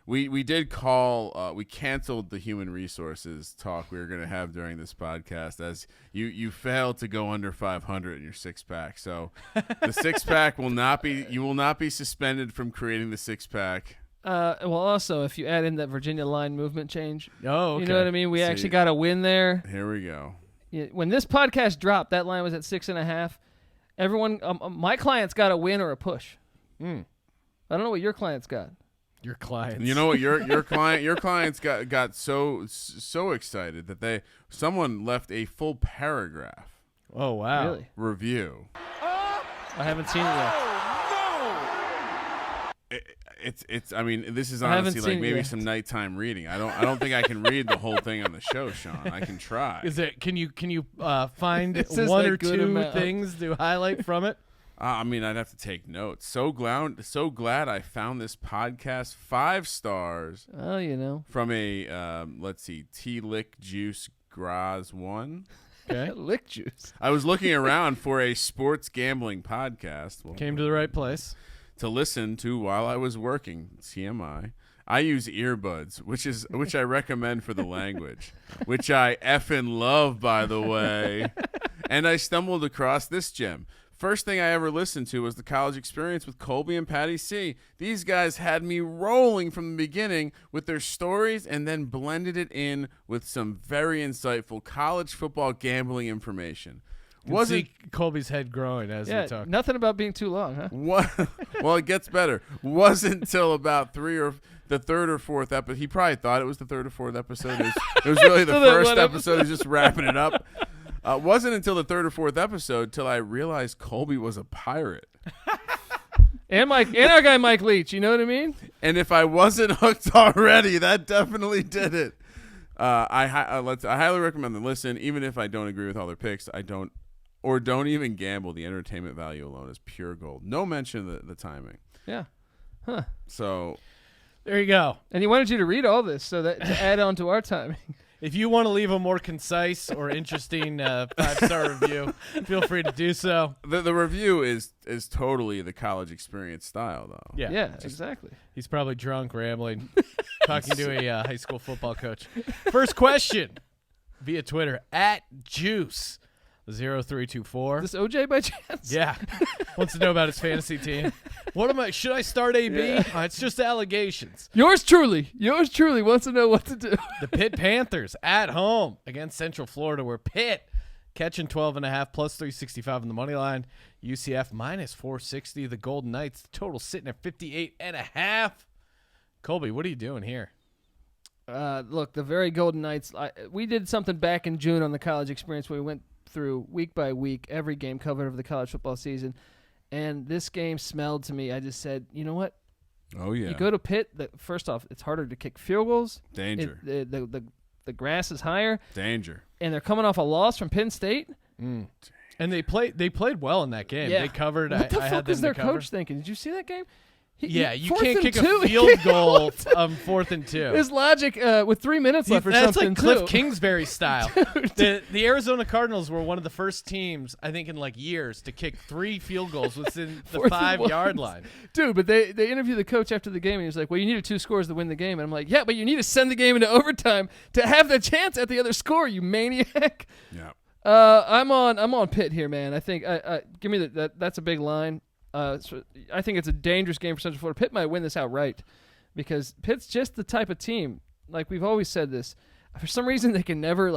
We did call. We canceled the human resources talk we were going to have during this podcast, as you failed to go under 500 in your 6-pack. So the 6-pack will not be. You will not be suspended from creating the 6-pack. Well, also, if you add in that Virginia line movement change, Oh, okay. you know what I mean? We actually got a win there. Here we go. Yeah, when this podcast dropped, that line was at 6.5. Everyone, my clients got a win or a push. I don't know what your clients got. Your clients. You know what? Your clients got so excited that someone left a full paragraph Oh, wow. Really? review. I haven't seen it yet. It's. I mean, this is I haven't honestly like seen it maybe yet. some nighttime reading. I don't think I can read the whole thing on the show, Sean. I can try. Is it? Can you find It says one a or good two amount. things to highlight from it? I mean, I'd have to take notes. So glad I found this podcast. 5 stars Oh, you know. from a let's see, Tea Lick Juice Graz 1. Okay. Lick juice. I was looking around for a sports gambling podcast. Well, Came to the right place. to listen to while I was working. TMI. I use earbuds, which I recommend for the language, which I effing love, by the way. And I stumbled across this gem. First thing I ever listened to was the College Experience with Colby and Patty C. These guys had me rolling from the beginning with their stories and then blended it in with some very insightful college football gambling information. Wasn't Colby's head growing as Yeah, we talked? nothing about being too long, huh? What? Well, it gets better. Wasn't until about the third or fourth episode. He probably thought it was the third or fourth episode. It was really the So first what episode. He was just wrapping it up. Wasn't until the third or fourth episode till I realized Colby was a pirate. And our guy Mike Leach, you know what I mean? And if I wasn't hooked already, that definitely did it. I highly recommend them. Listen, even if I don't agree with all their picks, I don't even gamble. The entertainment value alone is pure gold. No mention of the timing. Yeah. So There you go. And he wanted you to read all this so that to add on to our timing. If you want to leave a more concise or interesting 5-star review, feel free to do so. the review is totally the College Experience style, though. Yeah. Exactly. He's probably drunk, rambling, talking to a high school football coach. First question via Twitter @Juice0324. Is this OJ by chance? Yeah. Wants to know about his fantasy team. Should I start AB? It's just allegations. Yours truly wants to know what to do. The Pitt Panthers at home against Central Florida, where Pitt catching 12.5 plus 365 on the money line. UCF minus 460. The Golden Knights, the total sitting at 58.5. Colby, what are you doing here? Look, the very Golden Knights, we did something back in June on the College Experience where we went through week by week every game covered of the college football season. And this game smelled to me. I just said, you know what? Oh, yeah. You go to Pitt, first off, it's harder to kick field goals. Danger. The grass is higher. Danger. And they're coming off a loss from Penn State. And they played well in that game. Yeah. They covered. What the I fuck had them was their to cover. coach thinking? Did you see that game? Yeah, you fourth can't and kick two. a field goal 4th and 2. His logic with 3 minutes left or That's something like Cliff too. Kingsbury style. The Arizona Cardinals were one of the first teams, I think, in like years to kick 3 field goals within the 4th and 5-yard ones. line. Dude, but they interviewed the coach after the game, and he was like, well, you needed 2 scores to win the game. And I'm like, yeah, but you need to send the game into overtime to have the chance at the other score, you maniac. Yeah. I'm on Pitt here, man. I think give me that's a big line. So I think it's a dangerous game for Central Florida. Pitt might win this outright because Pitt's just the type of team. Like we've always said this. For some reason, they can never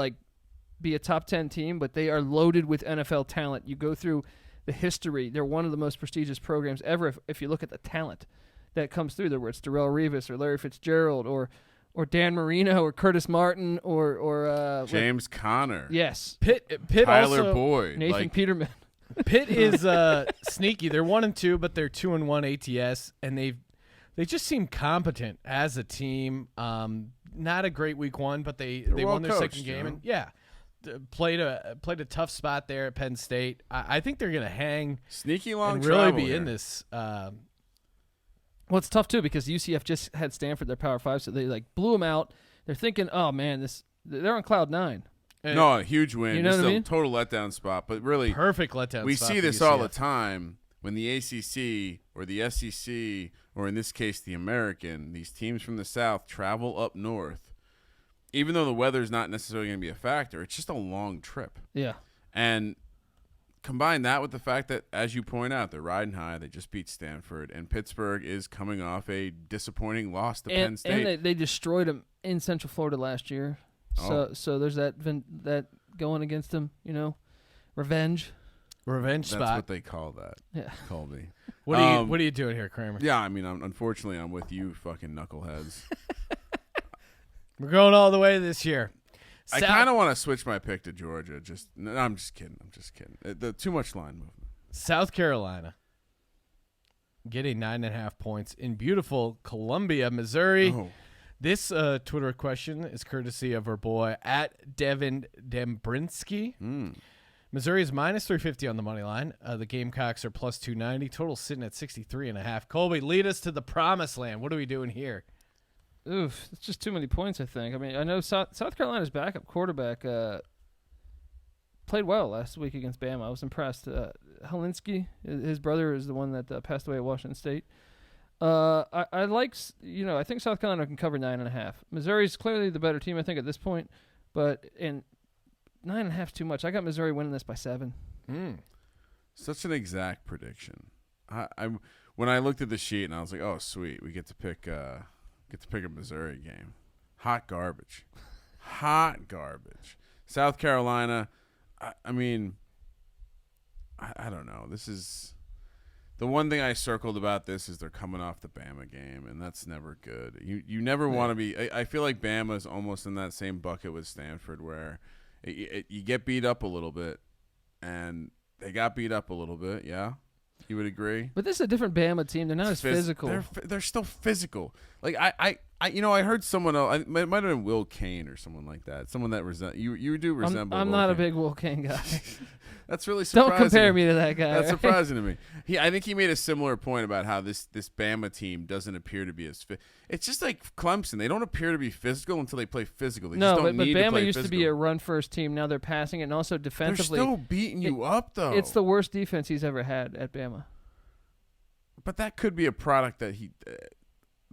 be a top 10 team, but they are loaded with NFL talent. You go through the history; they're one of the most prestigious programs ever. If you look at the talent that comes through there, where it's Darrell Revis or Larry Fitzgerald or Dan Marino or Curtis Martin or James Conner. Yes, Pitt Tyler also, Boyd. Nathan Peterman. Pitt is sneaky. They're 1-2, but they're 2-1 ATS, and they just seem competent as a team. Not a great week 1, but they well won their coached, second game, you know? and played a tough spot there at Penn State. I think they're gonna hang Sneaky long and really travel be here. in this. Well, it's tough too because UCF just had Stanford their Power 5, so they blew them out. They're thinking, oh man, they're on cloud 9. No, a huge win. You know Just what I a mean? total letdown spot, but really, Perfect letdown. we spot see for this all UCF. the time. when the ACC or the SEC, or in this case the American, these teams from the South travel up north, even though the weather's not necessarily going to be a factor, it's just a long trip. Yeah. And combine that with the fact that, as you point out, they're riding high. They just beat Stanford, and Pittsburgh is coming off a disappointing loss to Penn State. And they destroyed them in Central Florida last year. So there's that going against them, revenge. Revenge That's spot. what they call that. Yeah. Colby. What are you doing here, Kramer? Yeah, I mean, unfortunately, I'm with you, fucking knuckleheads. We're going all the way this year. I kind of want to switch my pick to Georgia. No, I'm just kidding. Too much line movement. South Carolina getting 9.5 points in beautiful Columbia, Missouri. Oh. This Twitter question is courtesy of our boy at Devin Dembrinsky. Missouri is minus 350 on the money line. The Gamecocks are plus 290. Total sitting at 63.5. Colby, lead us to the promised land. What are we doing here? Oof, it's just too many points, I think. I mean, I know South Carolina's backup quarterback played well last week against Bama. I was impressed. Helinski, his brother, is the one that passed away at Washington State. I think South Carolina can cover 9.5. Missouri's clearly the better team, I think, at this point. But 9.5 is too much. I got Missouri winning this by 7. Such an exact prediction. When I looked at the sheet and I was like, oh sweet, we get to pick a Missouri game. Hot garbage. South Carolina, I mean, I don't know. This is the one thing I circled about this is they're coming off the Bama game, and that's never good. You never want to be. I feel like Bama is almost in that same bucket with Stanford, where you get beat up a little bit, and they got beat up a little bit. Yeah, you would agree. But this is a different Bama team. They're not as physical. They're still physical. Like I heard someone else. It might have been Will Kane or someone like that. Someone that you do resemble. I'm Will not Kane. a big Will Kane guy. That's really surprising. Don't compare me to that guy. That's right? surprising to me. I think he made a similar point about how this Bama team doesn't appear to be as fit. It's just like Clemson. They don't appear to be physical until they play physical. They just don't but need Bama to play used physical. to be a run-first team. Now they're passing it, and also defensively. They're still beating you up, though. It's the worst defense he's ever had at Bama. But that could be a product that he.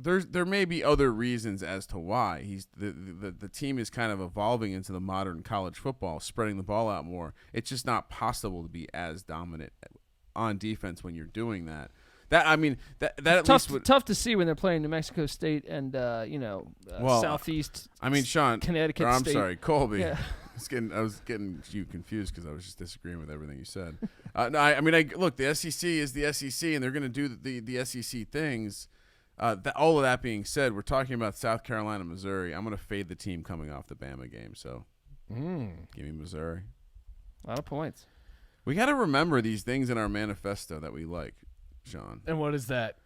There may be other reasons as to why the team is kind of evolving into the modern college football, spreading the ball out more. It's just not possible to be as dominant on defense when you're doing that. That at least tough to see when they're playing New Mexico State and Southeast. I mean, Sean, Connecticut I'm State. sorry, Colby. Yeah. I was getting you confused because I was just disagreeing with everything you said. Look, the SEC is the SEC, and they're going to do the SEC things. All of that being said, we're talking about South Carolina, Missouri. I'm going to fade the team coming off the Bama game. So, give me Missouri. A lot of points. We got to remember these things in our manifesto that we like, Sean. And what is that?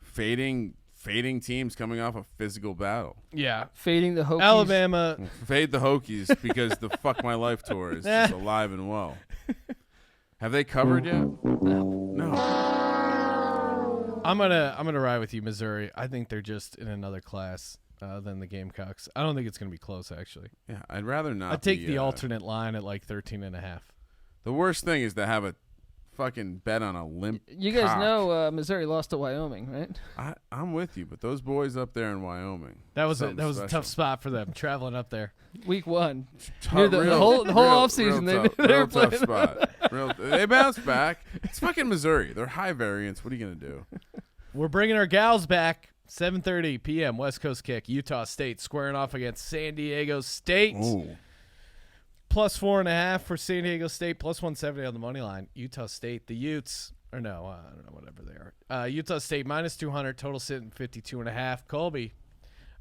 Fading teams coming off a physical battle. Yeah. Fading the Hokies. Alabama. Fade the Hokies because the Fuck My Life tour is alive and well. Have they covered yet? No. I'm gonna ride with you, Missouri. I think they're just in another class than the Gamecocks. I don't think it's gonna be close, actually. Yeah, I'd rather not. I'd take the alternate line at like 13.5. The worst thing is to have a fucking bet on a limp. You guys cock. know Missouri lost to Wyoming, right? I'm with you, but those boys up there in Wyoming. That was something a special. tough spot for them traveling up there. Week 1. Tough, The whole offseason real they were tough playing. spot. They bounced back. It's fucking Missouri. They're high variance. What are you gonna do? We're bringing our gals back. 7:30 p.m. West Coast kick. Utah State squaring off against San Diego State. Ooh. Plus 4.5 for San Diego State. Plus 170 on the money line. Utah State, the Utes, or no, I don't know, whatever they are. Utah State minus 200. Total sitting 52.5. Colby,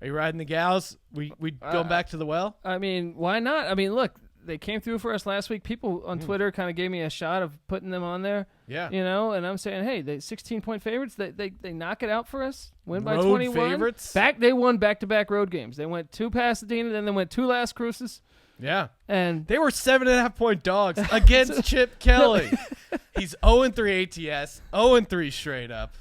are you riding the gals? We going back to the well? I mean, why not? I mean, look, they came through for us last week. People on Twitter kind of gave me a shot of putting them on there. Yeah. And I'm saying, hey, they 16-point favorites. They knock it out for us. Win by Road 21. favorites? They won back-to-back road games. They went 2 Pasadena, then they went 2 Las Cruces. Yeah. And they were 7.5-point dogs against Chip Kelly. He's 0-3 ATS, 0-3 straight up.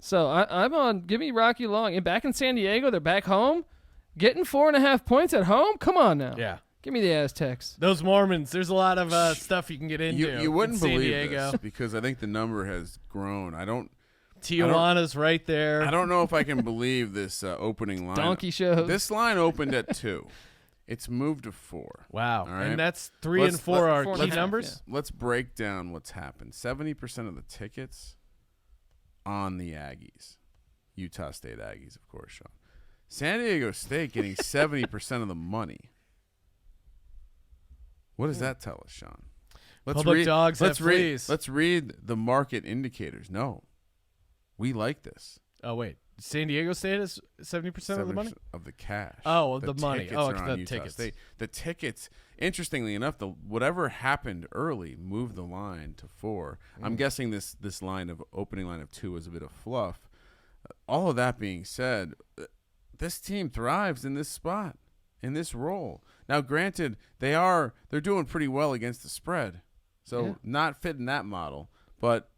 So I'm on. Give me Rocky Long. And back in San Diego, they're back home, getting 4.5 points at home. Come on now. Yeah. Give me the Aztecs. Those Mormons. There's a lot of stuff you can get into. You wouldn't in San believe Diego. this because I think the number has grown. Tijuana's right there. I don't know if I can believe this opening line. Donkey show. This line opened at 2. It's moved to 4. Wow. All right. And that's 3 and 4 are four and key a half, numbers? Let's break down what's happened. 70% of the tickets on the Aggies. Utah State Aggies, of course, Sean. San Diego State getting 70% of the money. What does that tell us, Sean? Public dogs have fleas. Let's read the market indicators. No. We like this. Oh, wait. San Diego State is 70% of the money? Of the cash. Oh, of the money. Tickets Oh, are on the Utah tickets. State. The tickets, interestingly enough, whatever happened early moved the line to 4. I'm guessing this opening line of 2 was a bit of fluff. All of that being said, this team thrives in this spot, in this role. Now, granted, they're doing pretty well against the spread, so not fitting that model. But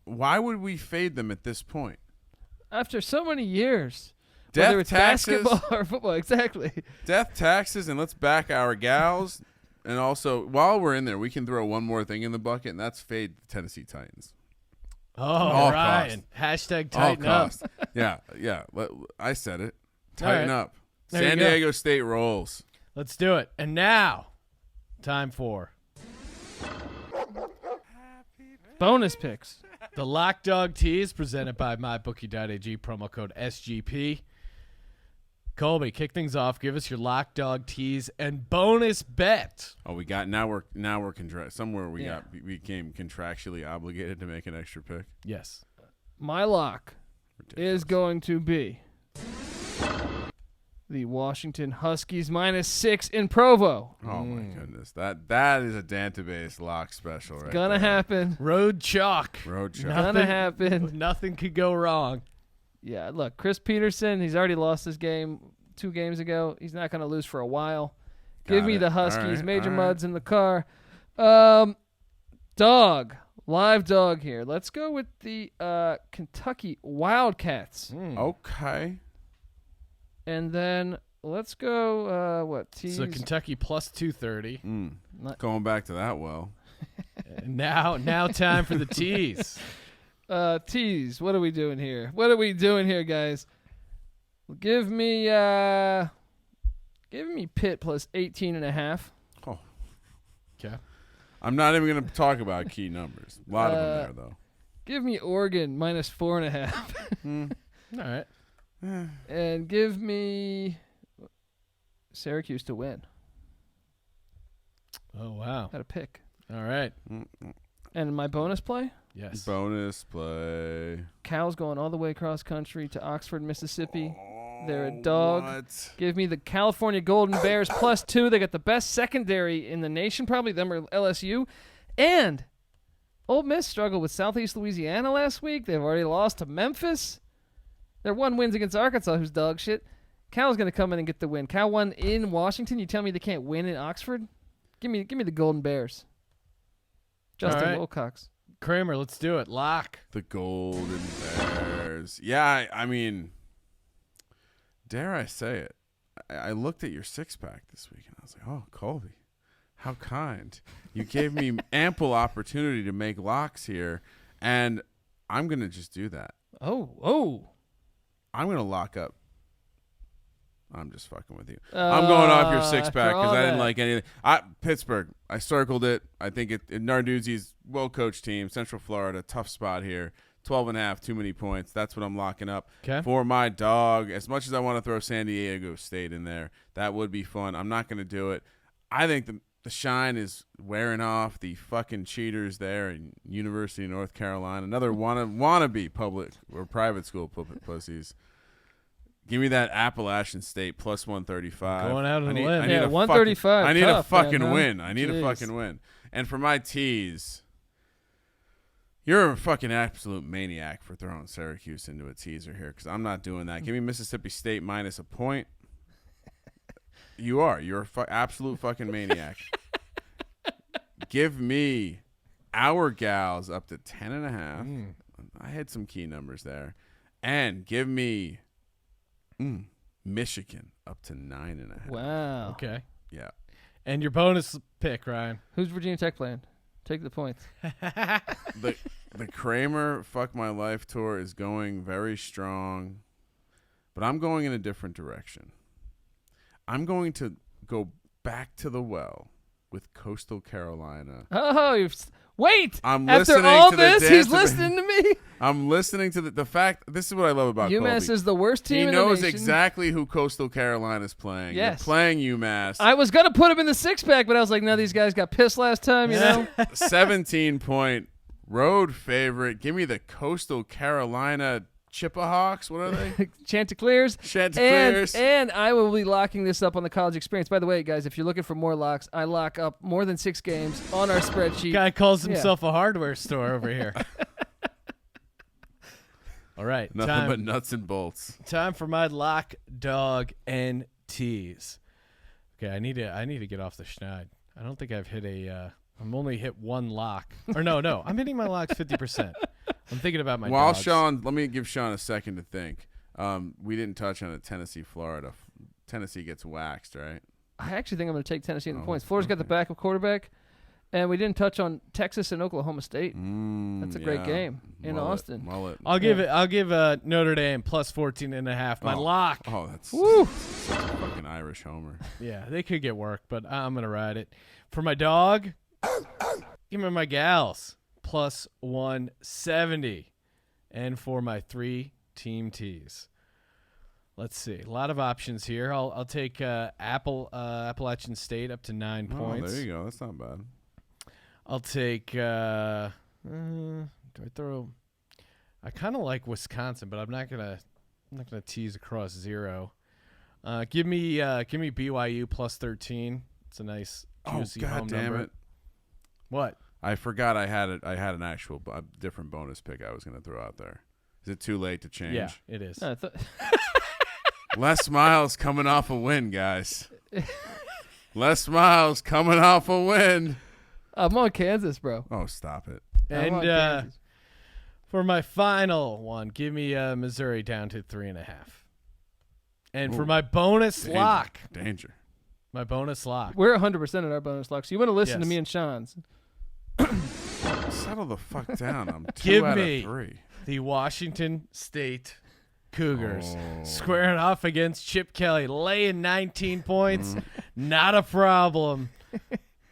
why would we fade them at this point? After so many years. Death Whether it's taxes, basketball or football, exactly. Death taxes, and let's back our gals. And also, while we're in there, we can throw one more thing in the bucket, and that's fade the Tennessee Titans. Oh, All Ryan. Hashtag All tighten up. cost. Yeah. I said it. All Tighten right. up. There you San go. Diego State rolls. Let's do it. And now, time for Bonus picks. the Lock Dog Tees presented by MyBookie.ag, promo code SGP. Colby, kick things off. Give us your Lock Dog Tees and bonus bet. Oh, we got somewhere we became contractually obligated to make an extra pick. Yes. My lock Ridiculous. is going to be the Washington Huskies -6 in Provo. Oh my goodness, that is a database lock special, right? Gonna there. happen. Road chalk. Road chalk. Gonna happen. Nothing could go wrong. Yeah, look, Chris Peterson, he's already lost this game 2 games ago. He's not going to lose for a while. Give Got me it. the Huskies. All right, Major all Muds in the car. Live dog here. Let's go with the Kentucky Wildcats. Okay. And then let's go, tease? So Kentucky plus 230. Going back to that well. And now time for the tees. Tease. What are we doing here? Guys? Give me Pitt plus 18.5. Oh, Okay. I'm not even going to talk about key numbers. A lot of them there, though. Give me Oregon minus 4.5. All right. And give me Syracuse to win. Oh, wow. Got a pick. All right. And my bonus play, Yes. Bonus play. Cal's going all the way across country to Oxford, Mississippi. They're a dog. What? Give me the California Golden Bears plus 2. They got the best secondary in the nation, probably them or LSU. And Ole Miss struggled with Southeast Louisiana last week. They've already lost to Memphis. Their 1 wins against Arkansas, who's dog shit. Cal's going to come in and get the win. Cal won in Washington. You tell me they can't win in Oxford? Give me the Golden Bears. Justin right. Wilcox. Kramer, let's do it. Lock. The Golden Bears. Yeah, I mean, dare I say it? I looked at your 6-pack this week, and I was like, oh, Colby, how kind. You gave me ample opportunity to make locks here, and I'm going to just do that. Oh. I'm going to lock up. I'm just fucking with you. I'm going off your 6-pack because I didn't like anything. Pittsburgh, I circled it. I think Narduzzi's well-coached team, Central Florida, tough spot here. 12.5, too many points. That's what I'm locking up for my dog. As much as I want to throw San Diego State in there, that would be fun. I'm not going to do it. I think the shine is wearing off. The fucking cheaters there in University of North Carolina. Another wannabe public or private school pussies. Give me that Appalachian State plus 135. Going out on a limb. I need 135. I need a tough, fucking man, win. I need a fucking win. And for my tease, you're a fucking absolute maniac for throwing Syracuse into a teaser here because I'm not doing that. Give me Mississippi State minus a point. You are. You're a absolute fucking maniac. Give me our gals up to 10.5. I had some key numbers there. And give me Michigan up to 9.5. Wow. Okay. Yeah. And your bonus pick, Ryan. Who's Virginia Tech playing? Take the points. The Kramer Fuck My Life tour is going very strong, but I'm going in a different direction. I'm going to go back to the well with Coastal Carolina. Oh, wait! I'm After listening all to the this, he's dance- listening to me. I'm listening to the fact. This is what I love about UMass Colby. is the worst team He in knows the nation. exactly who Coastal Carolina's playing. Yes. They're playing UMass. I was going to put him in the six-pack, but I was like, no, these guys got pissed last time, you know? 17-point road favorite. Give me the Coastal Carolina Chippahawks. What are they? Chanticleers. Chanticleers. And I will be locking this up on the college experience. By the way, guys, if you're looking for more locks, I lock up more than 6 games on our spreadsheet. Guy calls himself a hardware store over here. All right. Nothing but nuts and bolts. Time for my lock, dog, and tease. Okay, I need to get off the schneid. I don't think I've hit I'm only hit one lock. Or no. I'm hitting my locks 50%. I'm thinking about my While dogs. Sean, let me give Sean a second to think. We didn't touch on it. Tennessee, Florida. Tennessee gets waxed, right? I actually think I'm going to take Tennessee in the points. Florida's got the backup quarterback. And we didn't touch on Texas and Oklahoma State. That's a great game in Austin. Mullet. I'll give Notre Dame plus 14.5. My lock. Oh, that's Woo. such a fucking Irish homer. Yeah, they could get work, but I'm going to ride it. For my dog, give me my gals, plus 170. And for my 3-team tees. Let's see. A lot of options here. I'll take Appalachian State up to 9 points. There you go. That's not bad. I'll take do I throw I kind of like Wisconsin, but I'm not going to tease across 0. Give me BYU plus 13. It's a nice juicy home God damn number. it. What? I forgot I had an actual different bonus pick I was going to throw out there. Is it too late to change? Yeah, it is. No, Les Miles coming off a win, guys. Les Miles coming off a win. I'm on Kansas, bro. Oh, stop it. I'm on And Kansas. for my final one, give me Missouri down to 3.5. And for Ooh. my bonus lock, Danger. my bonus lock. We're 100% at our bonus locks. So you want to listen to Yes. me and Sean's. Settle the fuck down. I'm 2 Give out me of 3. the Washington State Cougars Oh. squaring off against Chip Kelly, laying 19 points. Not a problem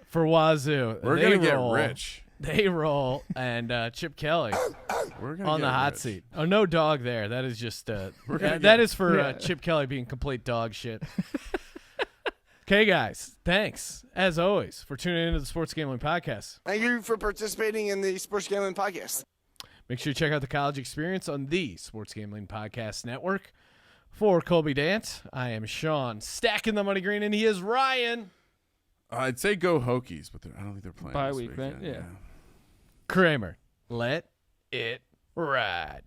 for Wazoo. We're They going to get roll. rich. They roll, and Chip Kelly We're gonna on get the hot rich. seat. Oh, no dog there. That is just gonna that get- is for Yeah. Chip Kelly being complete dog shit. Okay, guys. Thanks, as always, for tuning into the Sports Gambling Podcast. Thank you for participating in the Sports Gambling Podcast. Make sure you check out the college experience on the Sports Gambling Podcast Network. For Colby Dant, I am Sean, stacking the money green, and he is Ryan I'd say go Hokies, but I don't think they're playing Bye this week, right? weekend. Yeah. Kramer. Let it ride.